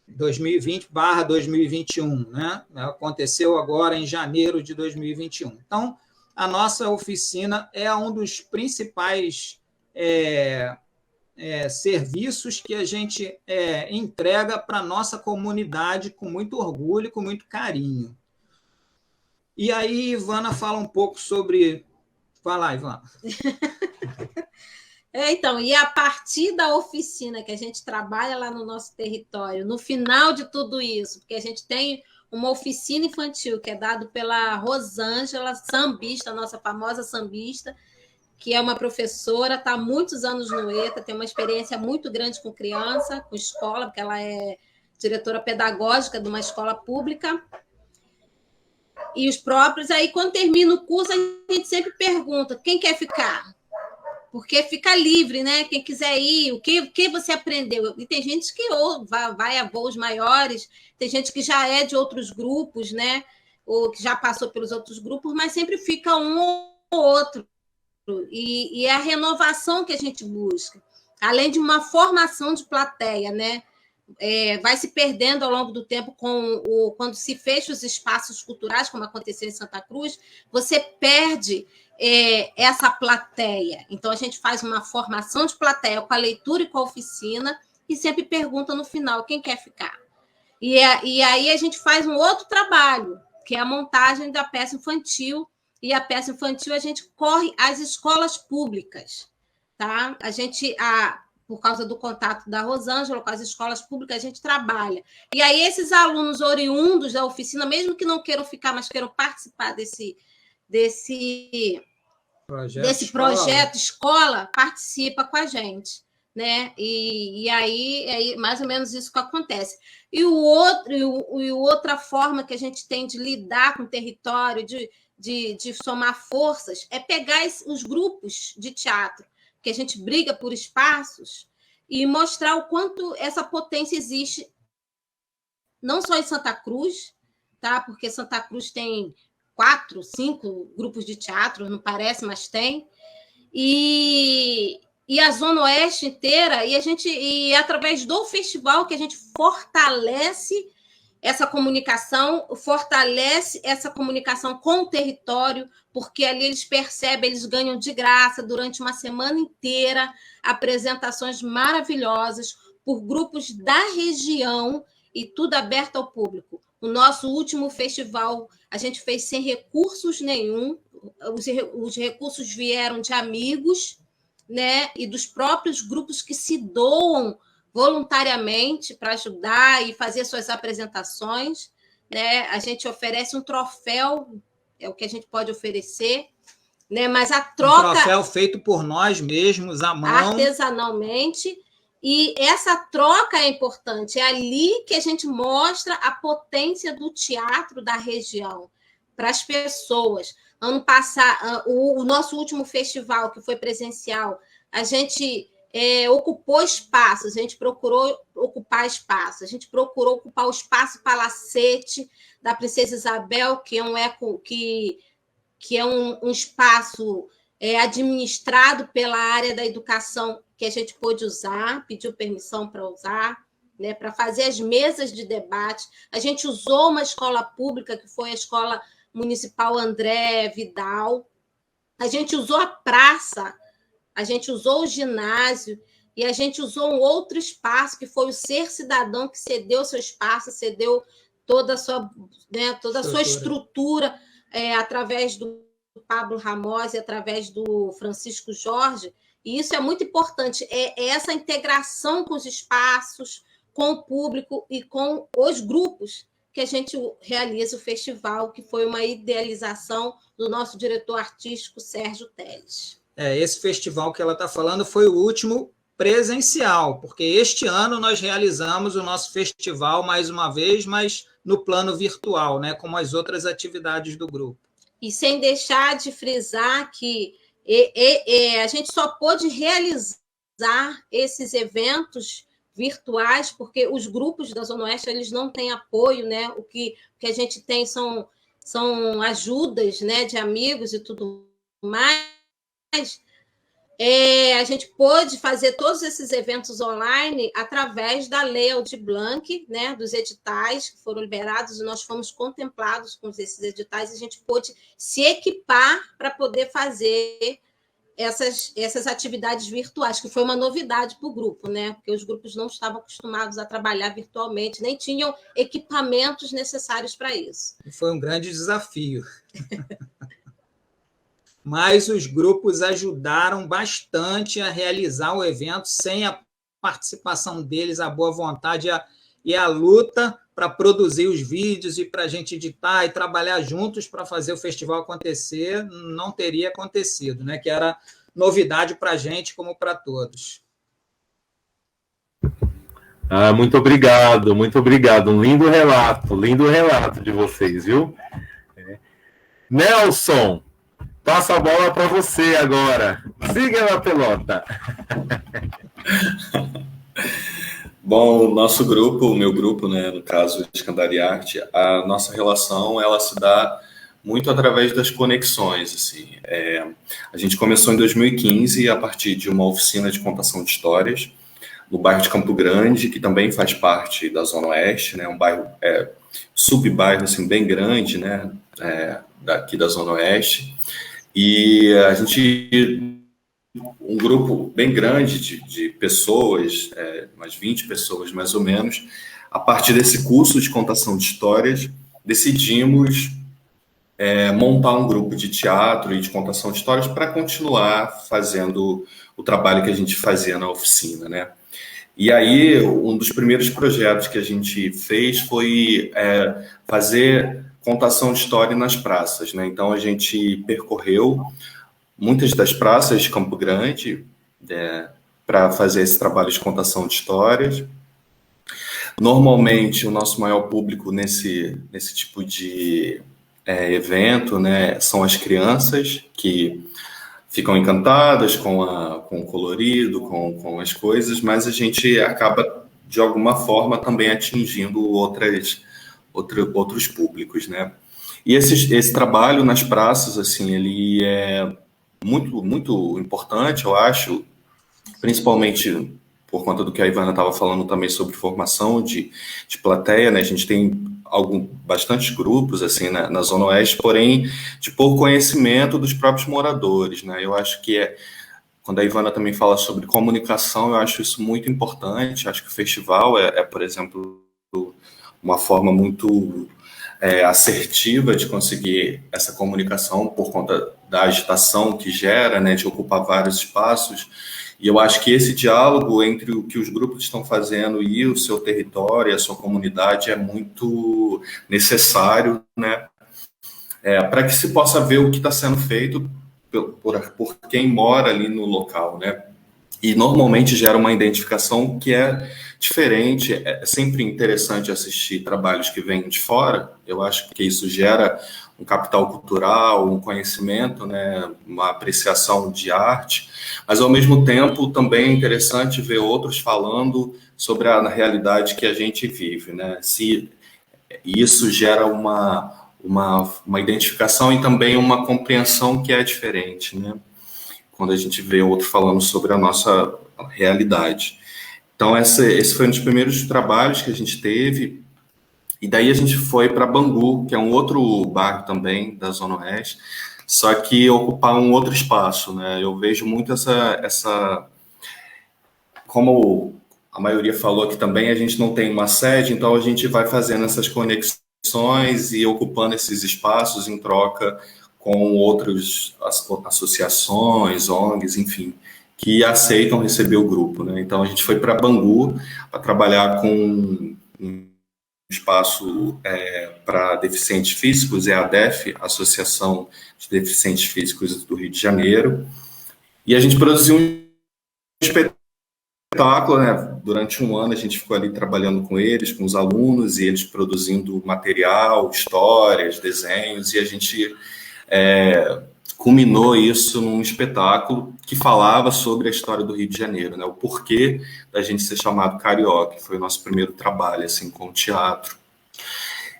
Speaker 4: 2020/2021, né? Aconteceu agora em janeiro de 2021. Então, a nossa oficina é um dos principais serviços que a gente entrega para a nossa comunidade com muito orgulho, com muito carinho. E aí, Ivana fala um pouco sobre... Vai lá, Ivana.
Speaker 3: Então, e a partir da oficina que a gente trabalha lá no nosso território, no final de tudo isso, porque a gente tem uma oficina infantil que é dada pela Rosângela, sambista, nossa famosa sambista, que é uma professora, está há muitos anos no ETA, tem uma experiência muito grande com criança, com escola, porque ela é diretora pedagógica de uma escola pública. E os próprios, aí quando termina o curso, a gente sempre pergunta, quem quer ficar? Porque fica livre, né? Quem quiser ir, o que você aprendeu? E tem gente que vai a voos maiores, tem gente que já é de outros grupos, né? Ou que já passou pelos outros grupos, mas sempre fica um ou outro. E é a renovação que a gente busca, além de uma formação de plateia, né? Vai se perdendo ao longo do tempo quando se fecha os espaços culturais, como aconteceu em Santa Cruz, você perde essa plateia. Então, a gente faz uma formação de plateia com a leitura e com a oficina e sempre pergunta no final quem quer ficar. E aí a gente faz um outro trabalho, que é a montagem da peça infantil, e a peça infantil a gente corre às escolas públicas, tá? A gente... por causa do contato da Rosângela com as escolas públicas, a gente trabalha. E aí, esses alunos oriundos da oficina, mesmo que não queiram ficar, mas queiram participar desse projeto escola, participa com a gente, né? E aí é mais ou menos isso que acontece. E outra forma que a gente tem de lidar com o território, de somar forças, é pegar os grupos de teatro, que a gente briga por espaços, e mostrar o quanto essa potência existe, não só em Santa Cruz, tá? Porque Santa Cruz tem 4, 5 grupos de teatro, não parece, mas tem, e a Zona Oeste inteira, e através do festival que a gente fortalece essa comunicação com o território, porque ali eles percebem, eles ganham de graça durante uma semana inteira apresentações maravilhosas por grupos da região e tudo aberto ao público. O nosso último festival, a gente fez sem recursos nenhum, os recursos vieram de amigos, né, e dos próprios grupos que se doam voluntariamente para ajudar e fazer suas apresentações, né? A gente oferece um troféu, é o que a gente pode oferecer, né? Mas a troca...
Speaker 4: Um troféu feito por nós mesmos, à mão.
Speaker 3: Artesanalmente. E essa troca é importante. É ali que a gente mostra a potência do teatro da região para as pessoas. Ano passado, o nosso último festival, que foi presencial, a gente ocupou espaço, a gente procurou ocupar espaço, a gente procurou ocupar o espaço Palacete da Princesa Isabel, que é um espaço administrado pela área da educação, que a gente pôde usar, pediu permissão para usar, né, para fazer as mesas de debate. A gente usou uma escola pública, que foi a Escola Municipal André Vidal. A gente usou a praça, a gente usou o ginásio, e a gente usou um outro espaço, que foi o Ser Cidadão, que cedeu seu espaço, cedeu toda a sua, né, toda a sua estrutura através do Pablo Ramos e através do Francisco Jorge. E isso é muito importante, é essa integração com os espaços, com o público e com os grupos que a gente realiza o festival, que foi uma idealização do nosso diretor artístico, Sérgio Teles.
Speaker 4: Esse festival que ela está falando foi o último presencial, porque este ano nós realizamos o nosso festival mais uma vez, mas no plano virtual, né, como as outras atividades do grupo.
Speaker 3: E sem deixar de frisar que a gente só pôde realizar esses eventos virtuais porque os grupos da Zona Oeste eles não têm apoio, né? O que a gente tem são ajudas, né, de amigos e tudo mais. A gente pôde fazer todos esses eventos online através da Lei Aldir Blanc, né, dos editais que foram liberados, e nós fomos contemplados com esses editais, e a gente pôde se equipar para poder fazer essas atividades virtuais, que foi uma novidade para o grupo, né, porque os grupos não estavam acostumados a trabalhar virtualmente, nem tinham equipamentos necessários para isso.
Speaker 4: Foi um grande desafio. Mas os grupos ajudaram bastante a realizar o evento, sem a participação deles, a boa vontade e a luta para produzir os vídeos e para a gente editar e trabalhar juntos para fazer o festival acontecer, não teria acontecido, né? Que era novidade para a gente como para todos.
Speaker 2: Muito obrigado, muito obrigado. Um lindo relato de vocês, viu? Nelson, passa a bola para você agora. Siga na pelota.
Speaker 5: Bom, o nosso grupo, o meu grupo, né, no caso Escandari Arte, a nossa relação ela se dá muito através das conexões. Assim. A gente começou em 2015 a partir de uma oficina de contação de histórias no bairro de Campo Grande, que também faz parte da Zona Oeste, né, um bairro sub-bairro assim, bem grande, né, daqui da Zona Oeste. E a gente, um grupo bem grande de pessoas, umas 20 pessoas mais ou menos, a partir desse curso de contação de histórias, decidimos montar um grupo de teatro e de contação de histórias para continuar fazendo o trabalho que a gente fazia na oficina, né? E aí, um dos primeiros projetos que a gente fez foi fazer contação de história nas praças, né? Então, a gente percorreu muitas das praças de Campo Grande para fazer esse trabalho de contação de histórias. Normalmente, o nosso maior público nesse tipo de evento, né, são as crianças que ficam encantadas com o colorido, com as coisas, mas a gente acaba, de alguma forma, também atingindo outros públicos, né? E esse trabalho nas praças, assim, ele é muito, muito importante, eu acho, principalmente por conta do que a Ivana estava falando também sobre formação de plateia, né? A gente tem bastantes grupos, assim, na Zona Oeste, porém, de pouco conhecimento dos próprios moradores, né? Eu acho que quando a Ivana também fala sobre comunicação, eu acho isso muito importante. Acho que o festival por exemplo, uma forma muito assertiva de conseguir essa comunicação por conta da agitação que gera, né, de ocupar vários espaços. E eu acho que esse diálogo entre o que os grupos estão fazendo e o seu território, a sua comunidade, é muito necessário, né, para que se possa ver o que está sendo feito por quem mora ali no local, né? E normalmente gera uma identificação que é diferente. É sempre interessante assistir trabalhos que vêm de fora. Eu acho que isso gera um capital cultural, um conhecimento, né, uma apreciação de arte, mas ao mesmo tempo também é interessante ver outros falando sobre a realidade que a gente vive, né? Se isso gera uma identificação e também uma compreensão que é diferente, né? Quando a gente vê outro falando sobre a nossa realidade. Então, esse foi um dos primeiros trabalhos que a gente teve, e daí a gente foi para Bangu, que é um outro bairro também da Zona Oeste, só que ocupar um outro espaço, né? Eu vejo muito essa como a maioria falou aqui também, a gente não tem uma sede, então a gente vai fazendo essas conexões e ocupando esses espaços em troca com outras associações, ONGs, enfim, que aceitam receber o grupo, né? Então a gente foi para Bangu para trabalhar com um espaço para deficientes físicos, é a ADEF, Associação de Deficientes Físicos do Rio de Janeiro, e a gente produziu um espetáculo, né? Durante um ano a gente ficou ali trabalhando com eles, com os alunos, e eles produzindo material, histórias, desenhos, e a gente culminou isso num espetáculo que falava sobre a história do Rio de Janeiro, né? O porquê da gente ser chamado carioca, que foi o nosso primeiro trabalho, assim, com teatro.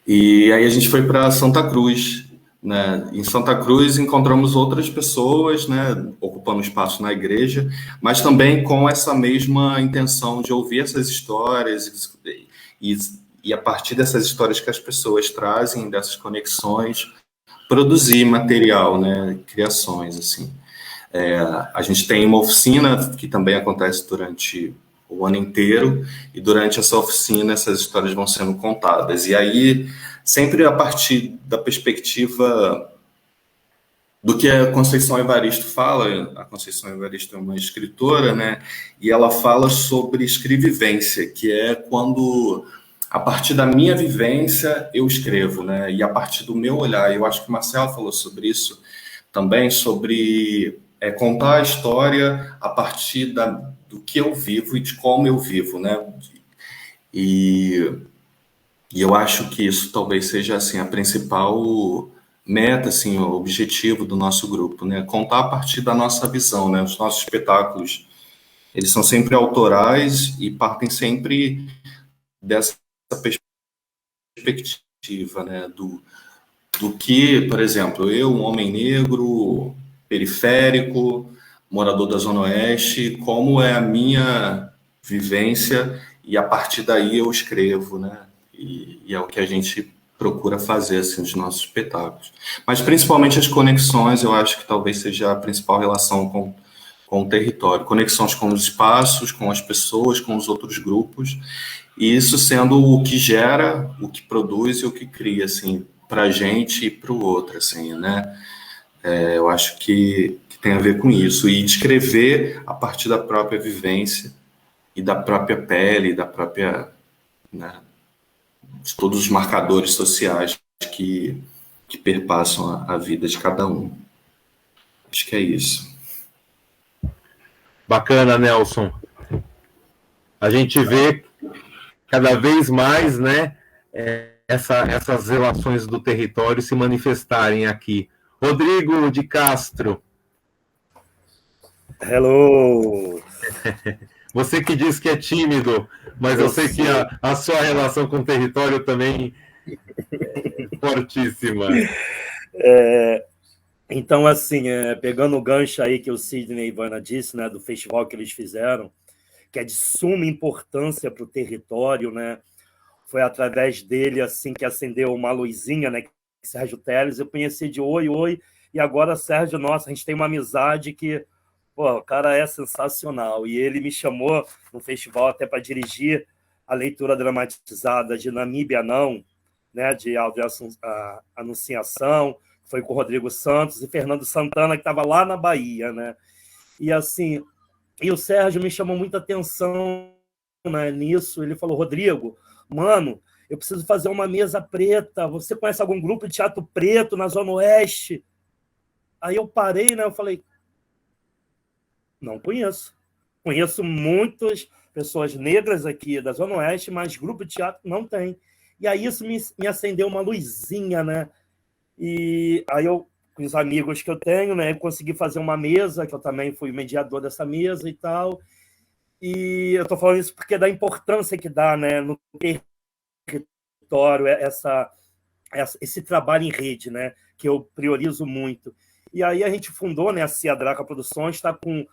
Speaker 5: E aí a gente foi para Santa Cruz, né? Em Santa Cruz encontramos outras pessoas, né, ocupando espaço na igreja, mas também com essa mesma intenção de ouvir essas histórias e a partir dessas histórias que as pessoas trazem, dessas conexões, produzir material, né, criações, assim. A gente tem uma oficina que também acontece durante o ano inteiro, e durante essa oficina essas histórias vão sendo contadas. E aí, sempre a partir da perspectiva do que a Conceição Evaristo fala. A Conceição Evaristo é uma escritora, né, e ela fala sobre escrevivência, que é quando, a partir da minha vivência, eu escrevo, né? E a partir do meu olhar. Eu acho que o Marcelo falou sobre isso também, sobre contar a história a partir do que eu vivo e de como eu vivo, né? E eu acho que isso talvez seja, assim, a principal meta, assim, o objetivo do nosso grupo, né? Contar a partir da nossa visão, né? Os nossos espetáculos, eles são sempre autorais e partem sempre dessa perspectiva, né, do que, por exemplo, eu, um homem negro, periférico, morador da Zona Oeste, como é a minha vivência, e a partir daí eu escrevo, né, e é o que a gente procura fazer, assim, nos nossos espetáculos. Mas, principalmente, as conexões, eu acho que talvez seja a principal relação com o território, conexões com os espaços, com as pessoas, com os outros grupos, e isso sendo o que gera, o que produz e o que cria, assim, para a gente e para o outro, assim, né? Eu acho que tem a ver com isso, e descrever a partir da própria vivência e da própria pele, da própria, né, de todos os marcadores sociais que perpassam a vida de cada um. Acho que é isso.
Speaker 2: Bacana, Nelson. A gente vê cada vez mais, né, essas relações do território se manifestarem aqui. Rodrigo de Castro.
Speaker 6: Hello!
Speaker 2: Você que diz que é tímido, mas eu sei que a sua relação com o território também é fortíssima.
Speaker 6: Então, assim, pegando o gancho aí que o Sidney e Ivana disse, né, do festival que eles fizeram, que é de suma importância para o território, né? Foi através dele, assim, que acendeu uma luzinha, né? Sérgio Teles, eu conheci de oi, e agora, Sérgio, nossa, a gente tem uma amizade que, pô, o cara é sensacional. E ele me chamou no festival até para dirigir a leitura dramatizada de Namíbia Não, né, de Alder Anunciação, foi com o Rodrigo Santos e Fernando Santana, que estava lá na Bahia, né? E assim, e o Sérgio me chamou muita atenção, né, nisso. Ele falou: Rodrigo, mano, eu preciso fazer uma mesa preta. Você conhece algum grupo de teatro preto na Zona Oeste? Aí eu parei, né? Eu falei: não conheço. Conheço muitas pessoas negras aqui da Zona Oeste, mas grupo de teatro não tem. E aí isso me acendeu uma luzinha, né? E aí eu, com os amigos que eu tenho, né, eu consegui fazer uma mesa, que eu também fui mediador dessa mesa e tal. E eu estou falando isso porque da importância que dá, né, no território esse trabalho em rede, né, que eu priorizo muito. E aí a gente fundou, né, a Cia Draca Produções, está com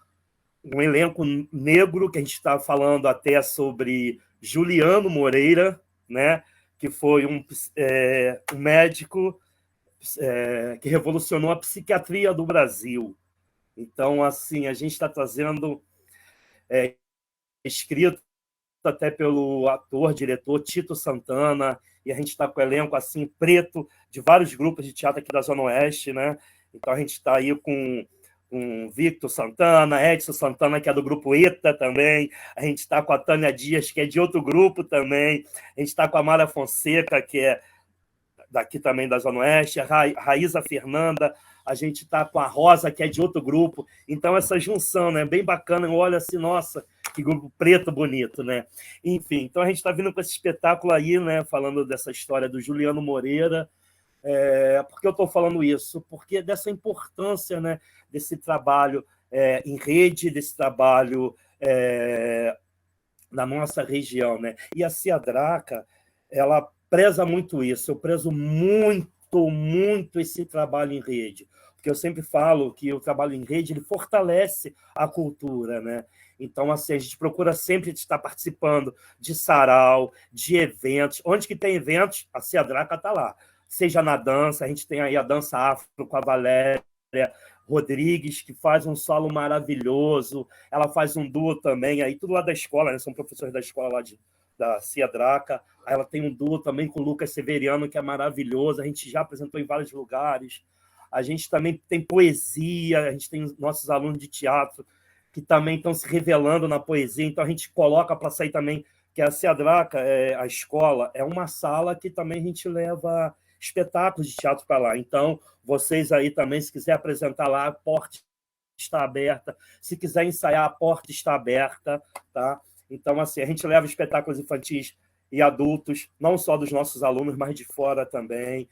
Speaker 6: um elenco negro, que a gente está falando até sobre Juliano Moreira, né, que foi um médico que revolucionou a psiquiatria do Brasil. Então, assim, a gente está trazendo escrito até pelo ator, diretor Tito Santana, e a gente está com o elenco assim, preto, de vários grupos de teatro aqui da Zona Oeste, né? Então a gente está aí com Victor Santana, Edson Santana, que é do grupo ETA também, a gente está com a Tânia Dias, que é de outro grupo também, a gente está com a Mara Fonseca, que é daqui também da Zona Oeste, a Raíza Fernanda, a gente está com a Rosa, que é de outro grupo. Então, essa junção, né, bem bacana. Eu olho assim, nossa, que grupo preto bonito, né? Enfim, então a gente está vindo com esse espetáculo aí, né, falando dessa história do Juliano Moreira. Por que eu estou falando isso? Porque dessa importância, né, desse trabalho em rede, desse trabalho na nossa região, né? E a Cia Draca, ela preza muito isso. Eu prezo muito esse trabalho em rede, porque eu sempre falo que o trabalho em rede ele fortalece a cultura, né? Então, assim, a gente procura sempre estar participando de sarau, de eventos. Onde que tem eventos, a Cia Draca está lá. Seja na dança, a gente tem aí a dança afro com a Valéria Rodrigues, que faz um solo maravilhoso. Ela faz um duo também, aí tudo lá da escola, né? São professores da escola lá da Cia Draca. Aí ela tem um duo também com o Lucas Severiano, que é maravilhoso. A gente já apresentou em vários lugares. A gente também tem poesia, a gente tem nossos alunos de teatro que também estão se revelando na poesia. Então a gente coloca para sair também, que a Cia Draca, a escola, é uma sala que também a gente leva espetáculos de teatro para lá. Então, vocês aí também, se quiser apresentar lá, a porta está aberta. Se quiser ensaiar, a porta está aberta, tá? Então, assim, a gente leva espetáculos infantis e adultos, não só dos nossos alunos, mas de fora também.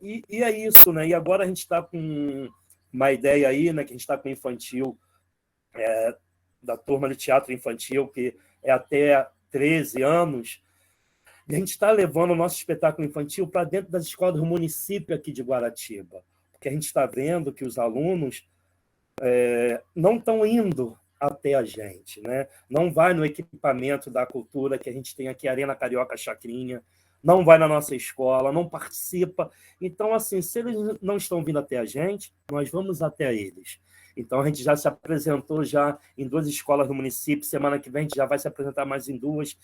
Speaker 6: E é isso, né? E agora a gente está com uma ideia aí, né? Que a gente está com infantil, da turma de teatro infantil, que é até 13 anos, e a gente está levando o nosso espetáculo infantil para dentro das escolas do município aqui de Guaratiba, porque a gente está vendo que os alunos não estão indo até a gente, né? Não vai no equipamento da cultura que a gente tem aqui, Arena Carioca Chacrinha, não vai na nossa escola, não participa. Então, assim, se eles não estão vindo até a gente, nós vamos até eles. Então, a gente já se apresentou já em 2 escolas do município, semana que vem a gente já vai se apresentar mais em 2.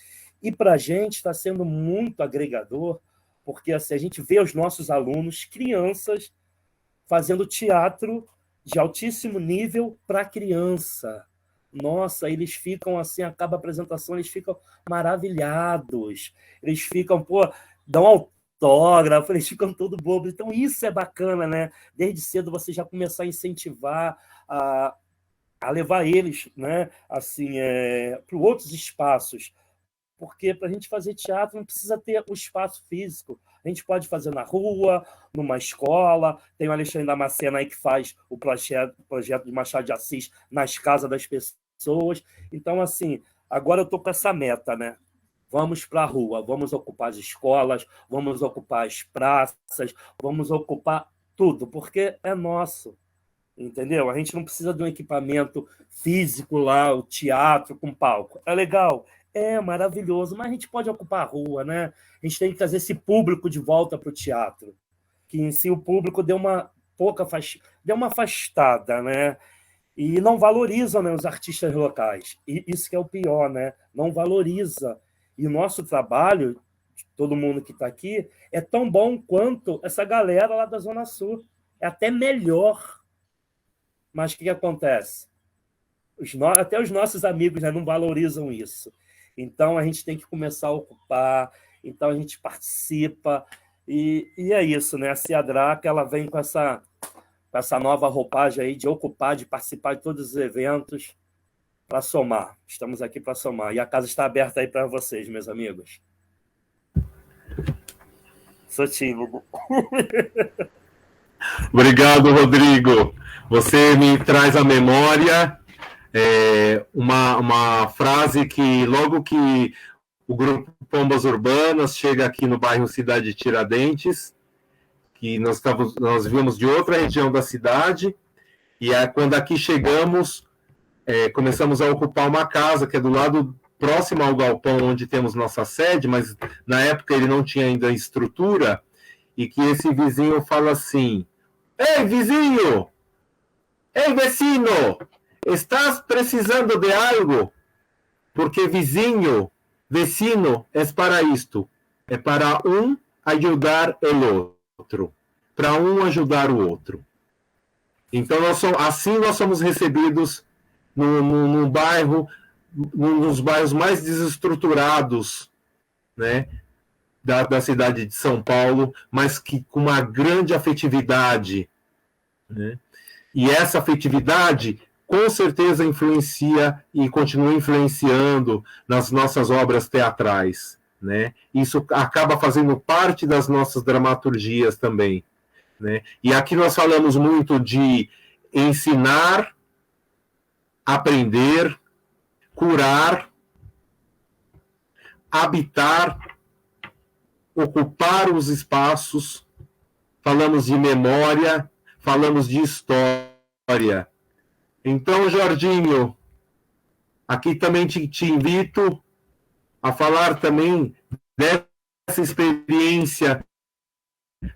Speaker 6: E para a gente está sendo muito agregador, porque assim, a gente vê os nossos alunos, crianças, fazendo teatro de altíssimo nível para criança. Nossa, eles ficam assim, acaba a apresentação, eles ficam maravilhados. Eles ficam, dão autógrafo, eles ficam todo bobos. Então, isso é bacana, né? Desde cedo você já começar a incentivar a levar eles, né? Assim, para outros espaços. Porque para a gente fazer teatro não precisa ter o espaço físico. A gente pode fazer na rua, numa escola. Tem o Alexandre Damasceno aí que faz o projeto de Machado de Assis nas casas das pessoas. Então, assim, agora eu estou com essa meta, né? Vamos para a rua, vamos ocupar as escolas, vamos ocupar as praças, vamos ocupar tudo, porque é nosso, entendeu? A gente não precisa de um equipamento físico lá, o teatro com palco. É legal? É maravilhoso, mas a gente pode ocupar a rua, né? A gente tem que trazer esse público de volta para o teatro, que em si o público deu uma afastada, né? E não valorizam, né, os artistas locais. E isso que é o pior, né? Não valoriza. E o nosso trabalho, todo mundo que está aqui, é tão bom quanto essa galera lá da Zona Sul. É até melhor. Mas o que acontece? Até os nossos amigos, né, não valorizam isso. Então, a gente tem que começar a ocupar, então a gente participa, e é isso, né? A Ciadraca, ela vem com essa nova roupagem aí de ocupar, de participar de todos os eventos, para somar. Estamos aqui para somar. E a casa está aberta aí para vocês, meus amigos. Sou tímido.
Speaker 2: Obrigado, Rodrigo. Você me traz à memória uma frase que, logo que o grupo Pombas Urbanas chega aqui no bairro Cidade Tiradentes, que nós viemos de outra região da cidade, e quando aqui chegamos, começamos a ocupar uma casa que é do lado próximo ao galpão onde temos nossa sede, mas na época ele não tinha ainda estrutura, e que esse vizinho fala assim: "Ei, vizinho! Ei, vecino! Estás precisando de algo? Porque vecino, é para isto. É para um ajudar o outro. Para um ajudar o outro." Então, assim nós somos recebidos no bairro, nos bairros mais desestruturados, né, da cidade de São Paulo, mas que com uma grande afetividade, né? E essa afetividade com certeza influencia e continua influenciando nas nossas obras teatrais, né? Isso acaba fazendo parte das nossas dramaturgias também, né? E aqui nós falamos muito de ensinar, aprender, curar, habitar, ocupar os espaços, falamos de memória, falamos de história. Então, Jorginho, aqui também te invito a falar também dessa experiência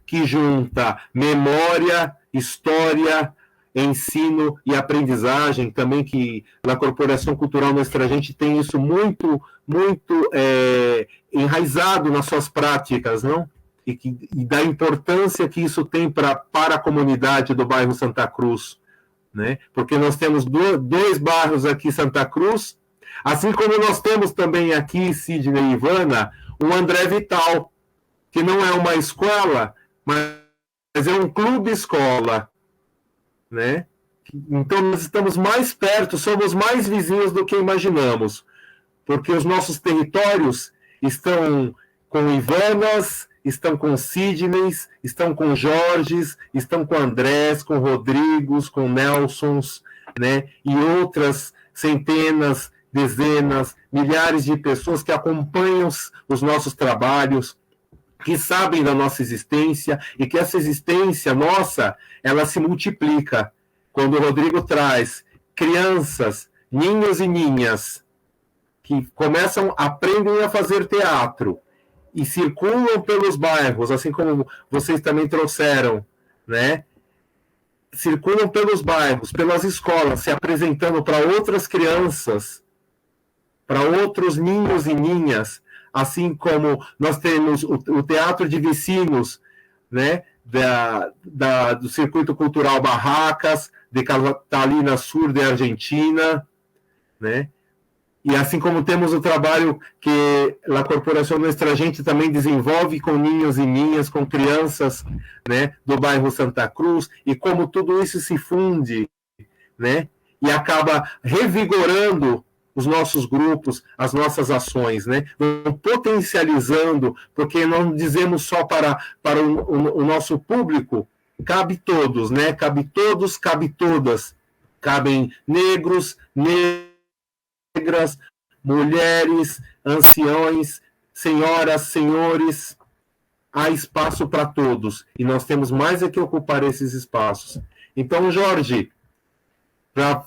Speaker 2: que junta memória, história, ensino e aprendizagem, também que na Corporação Cultural Nuestra Gente tem isso muito enraizado nas suas práticas, não? E da importância que isso tem para a comunidade do bairro Santa Cruz, né? Porque nós temos dois bairros aqui, Santa Cruz, assim como nós temos também aqui, Sidney e Ivana, o André Vital, que não é uma escola, mas é um clube-escola, né? Então nós estamos mais perto, somos mais vizinhos do que imaginamos, porque os nossos territórios estão com Ivanas, estão com Sidneys, estão com Jorges, estão com Andrés, com Rodrigos, com Nelsons, né? E outras centenas, dezenas, milhares de pessoas que acompanham os nossos trabalhos, que sabem da nossa existência, e que essa existência nossa, ela se multiplica. Quando o Rodrigo traz crianças, ninhos e ninhas, que aprendem a fazer teatro, e circulam pelos bairros, assim como vocês também trouxeram, né? Circulam pelos bairros, pelas escolas, se apresentando para outras crianças, para outros ninhos e ninhas, assim como nós temos o Teatro de Vecinos, né? Do Circuito Cultural Barracas, de Catalina Sur de Argentina, né? E assim como temos o trabalho que a Corporação Nuestra Gente também desenvolve com ninhos e ninhas, com crianças, né, do bairro Santa Cruz, e como tudo isso se funde, né, e acaba revigorando os nossos grupos, as nossas ações, né, potencializando, porque não dizemos só para o nosso público, cabe todos, né, cabe todos, cabe todas, cabem negros, negras, mulheres, anciões, senhoras, senhores, há espaço para todos, e nós temos mais é que ocupar esses espaços. Então, Jorge, para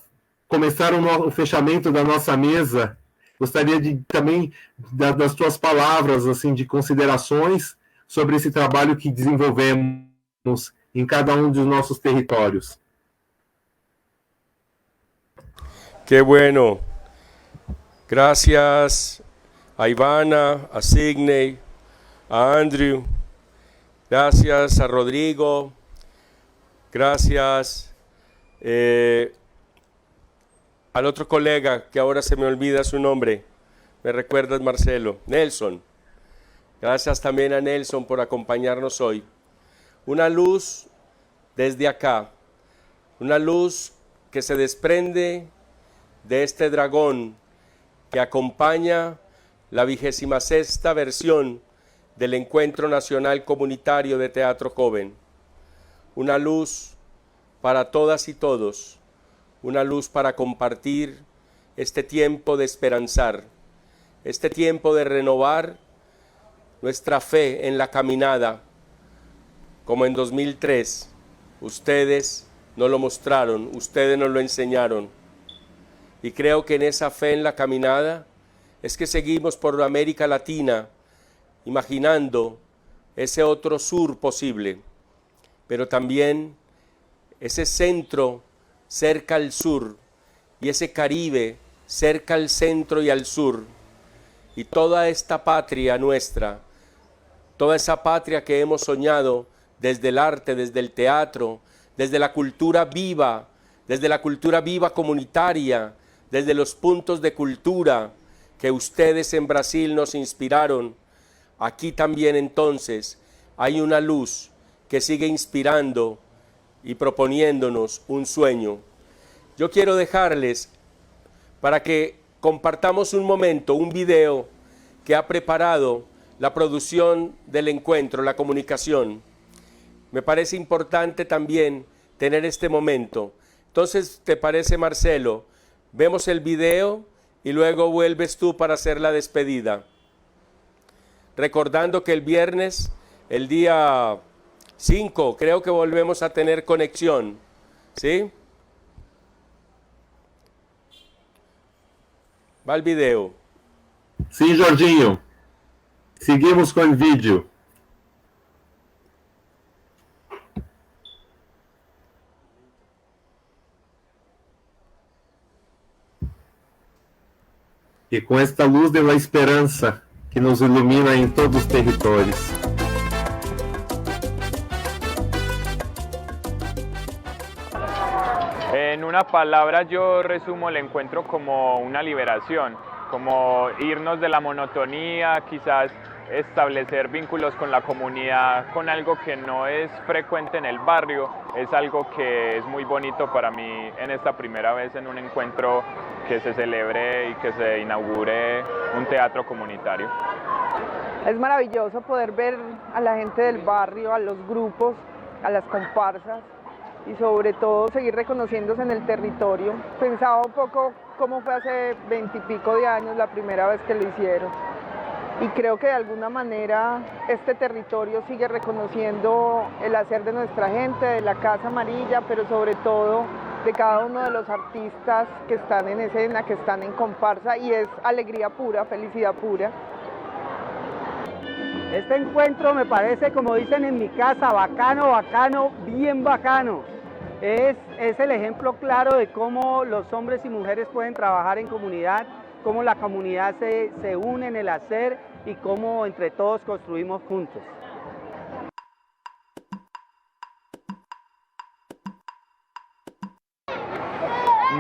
Speaker 2: começar o fechamento da nossa mesa, gostaria também das tuas palavras, assim, de considerações sobre esse trabalho que desenvolvemos em cada um dos nossos territórios.
Speaker 1: Qué bueno. Gracias a Ivana, a Sidney, a Andrew, gracias a Rodrigo, gracias al otro colega que ahora se me olvida su nombre, me recuerdas Marcelo, Nelson. Gracias también a Nelson por acompañarnos hoy. Una luz desde acá, una luz que se desprende de este dragón que acompaña la 26ª versión del Encuentro Nacional Comunitario de Teatro Joven. Una luz para todas y todos, una luz para compartir este tiempo de esperanzar, este tiempo de renovar nuestra fe en la caminada, como en 2003. Ustedes nos lo mostraron, ustedes nos lo enseñaron. Y creo que en esa fe en la caminada es que seguimos por América Latina, imaginando ese otro sur posible, pero también ese centro cerca al sur y ese Caribe cerca al centro y al sur, y toda esta patria nuestra, toda esa patria que hemos soñado desde el arte, desde el teatro, desde la cultura viva comunitaria, desde los puntos de cultura que ustedes en Brasil nos inspiraron. Aquí también entonces hay una luz que sigue inspirando y proponiéndonos un sueño. Yo quiero dejarles para que compartamos un momento, un video que ha preparado la producción del encuentro, la comunicación. Me parece importante también tener este momento. Entonces, ¿te parece, Marcelo? Vemos el video y luego vuelves tú para hacer la despedida. Recordando que el viernes, el día 5, creo que volvemos a tener conexión, ¿sí? Va el video.
Speaker 2: Sim, Jorginho. Seguimos com o vídeo. E com esta luz da esperança que nos ilumina em todos os territórios.
Speaker 8: En una palabra yo resumo el encuentro como una liberación, como irnos de la monotonía, quizás establecer vínculos con la comunidad, con algo que no es frecuente en el barrio, es algo que es muy bonito para mí en esta primera vez en un encuentro que se celebre y que se inaugure un teatro comunitario.
Speaker 9: Es maravilloso poder ver a la gente del barrio, a los grupos, a las comparsas y sobre todo seguir reconociéndose en el territorio. Pensaba un poco cómo fue hace 20 y pico de años la primera vez que lo hicieron. Y creo que de alguna manera este territorio sigue reconociendo el hacer de nuestra gente, de la Casa Amarilla, pero sobre todo de cada uno de los artistas que están en escena, que están en comparsa, y es alegría pura, felicidad pura.
Speaker 10: Este encuentro me parece, como dicen en mi casa, bacano, bacano, bien bacano. Es el ejemplo claro de cómo los hombres y mujeres pueden trabajar en comunidad, cómo la comunidad se une en el hacer y cómo entre todos construimos juntos.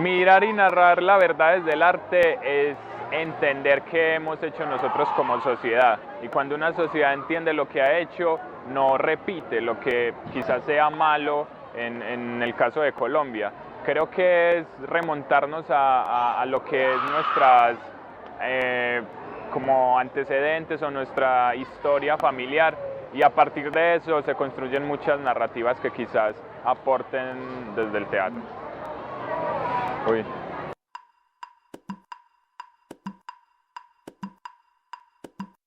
Speaker 8: Mirar y narrar la verdad desde el arte es entender qué hemos hecho nosotros como sociedad, y cuando una sociedad entiende lo que ha hecho, no repite lo que quizás sea malo en el caso de Colombia. Creo que es remontarnos a lo que es nuestras como antecedentes o nuestra historia familiar, y a partir de eso se construyen muchas narrativas que quizás aporten desde el teatro. Uy.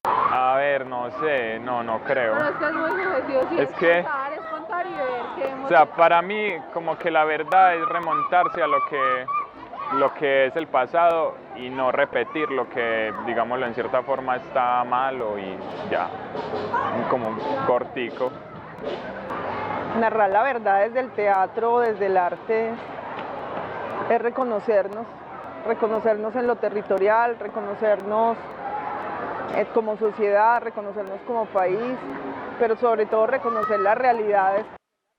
Speaker 8: A ver, no sé, no creo.
Speaker 11: Pero es que es muy subjetivo, sí,
Speaker 8: es que,
Speaker 11: es contar y ver qué hemos...
Speaker 8: O sea, para mí como que la verdad es remontarse a lo que es el pasado y no repetir lo que, digámoslo, en cierta forma está malo y ya, como cortico.
Speaker 9: Narrar la verdad desde el teatro, desde el arte, es reconocernos en lo territorial, reconocernos como sociedad, reconocernos como país, pero sobre todo reconocer las realidades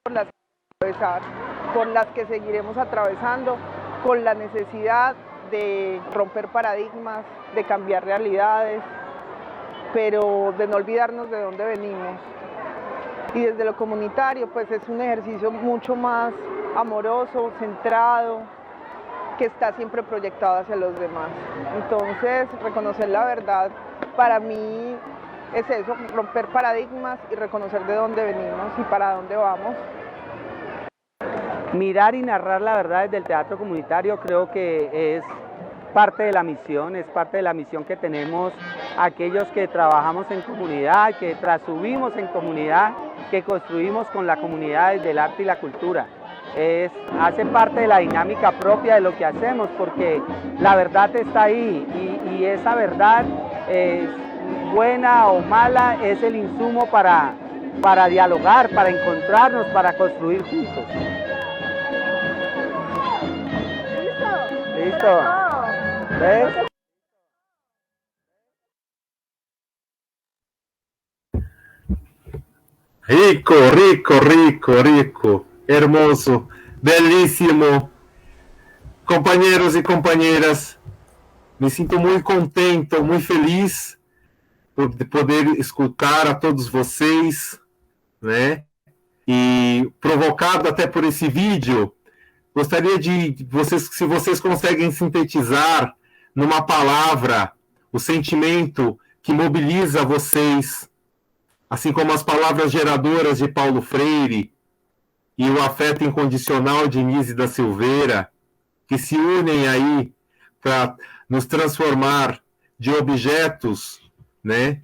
Speaker 9: por las que atravesar, por las que seguiremos atravesando, con la necesidad de romper paradigmas, de cambiar realidades, pero de no olvidarnos de dónde venimos. Y desde lo comunitario, pues es un ejercicio mucho más amoroso, centrado, que está siempre proyectado hacia los demás. Entonces, reconocer la verdad para mí es eso, romper paradigmas y reconocer de dónde venimos y para dónde vamos.
Speaker 10: Mirar y narrar la verdad desde el teatro comunitario creo que es parte de la misión, es parte de la misión que tenemos aquellos que trabajamos en comunidad, que trasubimos en comunidad, que construimos con la comunidad desde el arte y la cultura. Hace parte de la dinámica propia de lo que hacemos, porque la verdad está ahí y esa verdad, buena o mala, es el insumo para dialogar, para encontrarnos, para construir juntos. ¿Listo? ¿Ves?
Speaker 2: Rico, rico, rico, rico, hermoso, belísimo. Companheiros e companheiras, me sinto muito contente, muito feliz por poder escutar a todos vocês, né? E provocado até por esse vídeo, gostaria de vocês, se vocês conseguem sintetizar numa palavra o sentimento que mobiliza vocês, assim como as palavras geradoras de Paulo Freire e o afeto incondicional de Nise da Silveira, que se unem aí para nos transformar de objetos, né,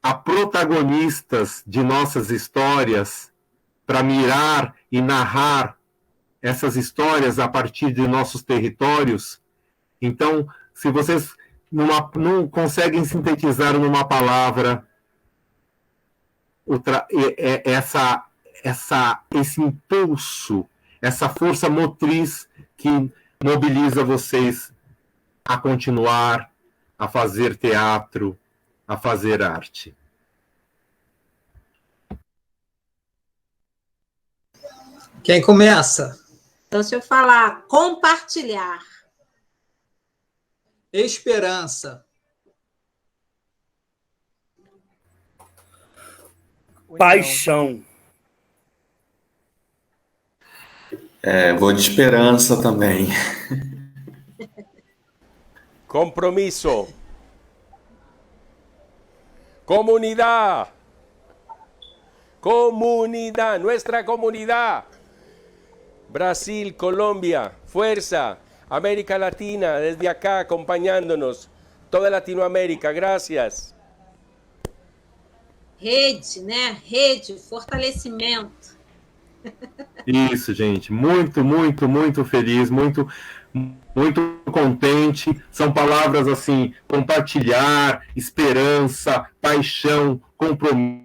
Speaker 2: a protagonistas de nossas histórias, para mirar e narrar essas histórias a partir de nossos territórios. Então, se vocês não conseguem sintetizar numa palavra esse impulso, essa força motriz que mobiliza vocês a continuar, a fazer teatro, a fazer arte.
Speaker 4: Quem começa?
Speaker 3: Então, deixa eu falar, compartilhar.
Speaker 4: Esperança.
Speaker 6: Paixão.
Speaker 5: Vou de esperança também.
Speaker 1: Compromiso. Comunidad. Comunidad, nuestra comunidad. Brasil, Colombia, fuerza. América Latina, desde acá acompañándonos. Toda Latinoamérica, gracias.
Speaker 3: Rede, né? Rede, fortalecimento.
Speaker 2: Isso, gente. Muito, muito, muito feliz, muito, muito contente. São palavras assim, compartilhar, esperança, paixão, compromisso,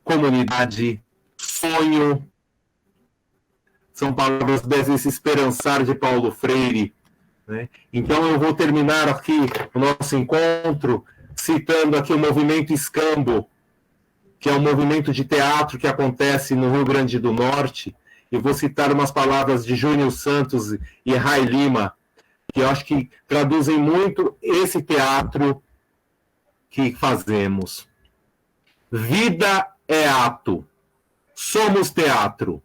Speaker 2: comunidade, sonho. São palavras desse esperançar de Paulo Freire, né? Então eu vou terminar aqui o nosso encontro citando aqui o movimento Escambo, que é um movimento de teatro que acontece no Rio Grande do Norte, e vou citar umas palavras de Júnior Santos e Rai Lima, que eu acho que traduzem muito esse teatro que fazemos. Vida é ato, somos teatro.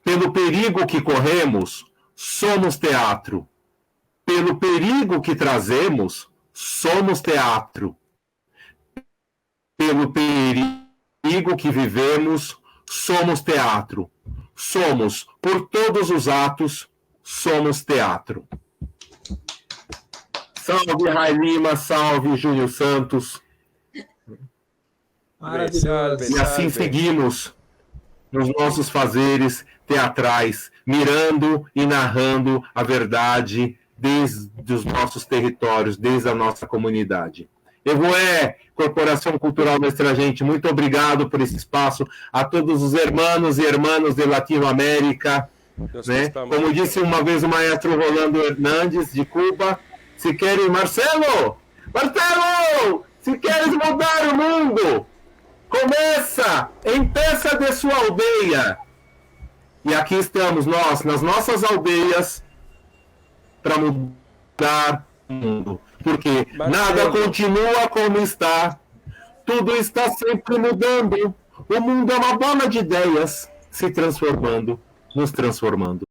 Speaker 2: Pelo perigo que corremos, somos teatro. Pelo perigo que trazemos, somos teatro. Pelo perigo que vivemos, somos teatro. Somos, por todos os atos, somos teatro. Salve Rai Lima, salve Júnior Santos.
Speaker 4: Maravilhoso.
Speaker 2: E assim seguimos nos nossos fazeres teatrais, mirando e narrando a verdade desde os nossos territórios, desde a nossa comunidade. Evoé, Corporação Cultural Nuestra Gente, muito obrigado por esse espaço. A todos os hermanos e hermanas de Latinoamérica, né? Como disse uma vez o maestro Rolando Hernandes, de Cuba, se queres, Marcelo, se queres mudar o mundo, empeça de sua aldeia. E aqui estamos nós, nas nossas aldeias, para mudar o mundo. Porque nada continua como está, tudo está sempre mudando. O mundo é uma bola de ideias se transformando, nos transformando.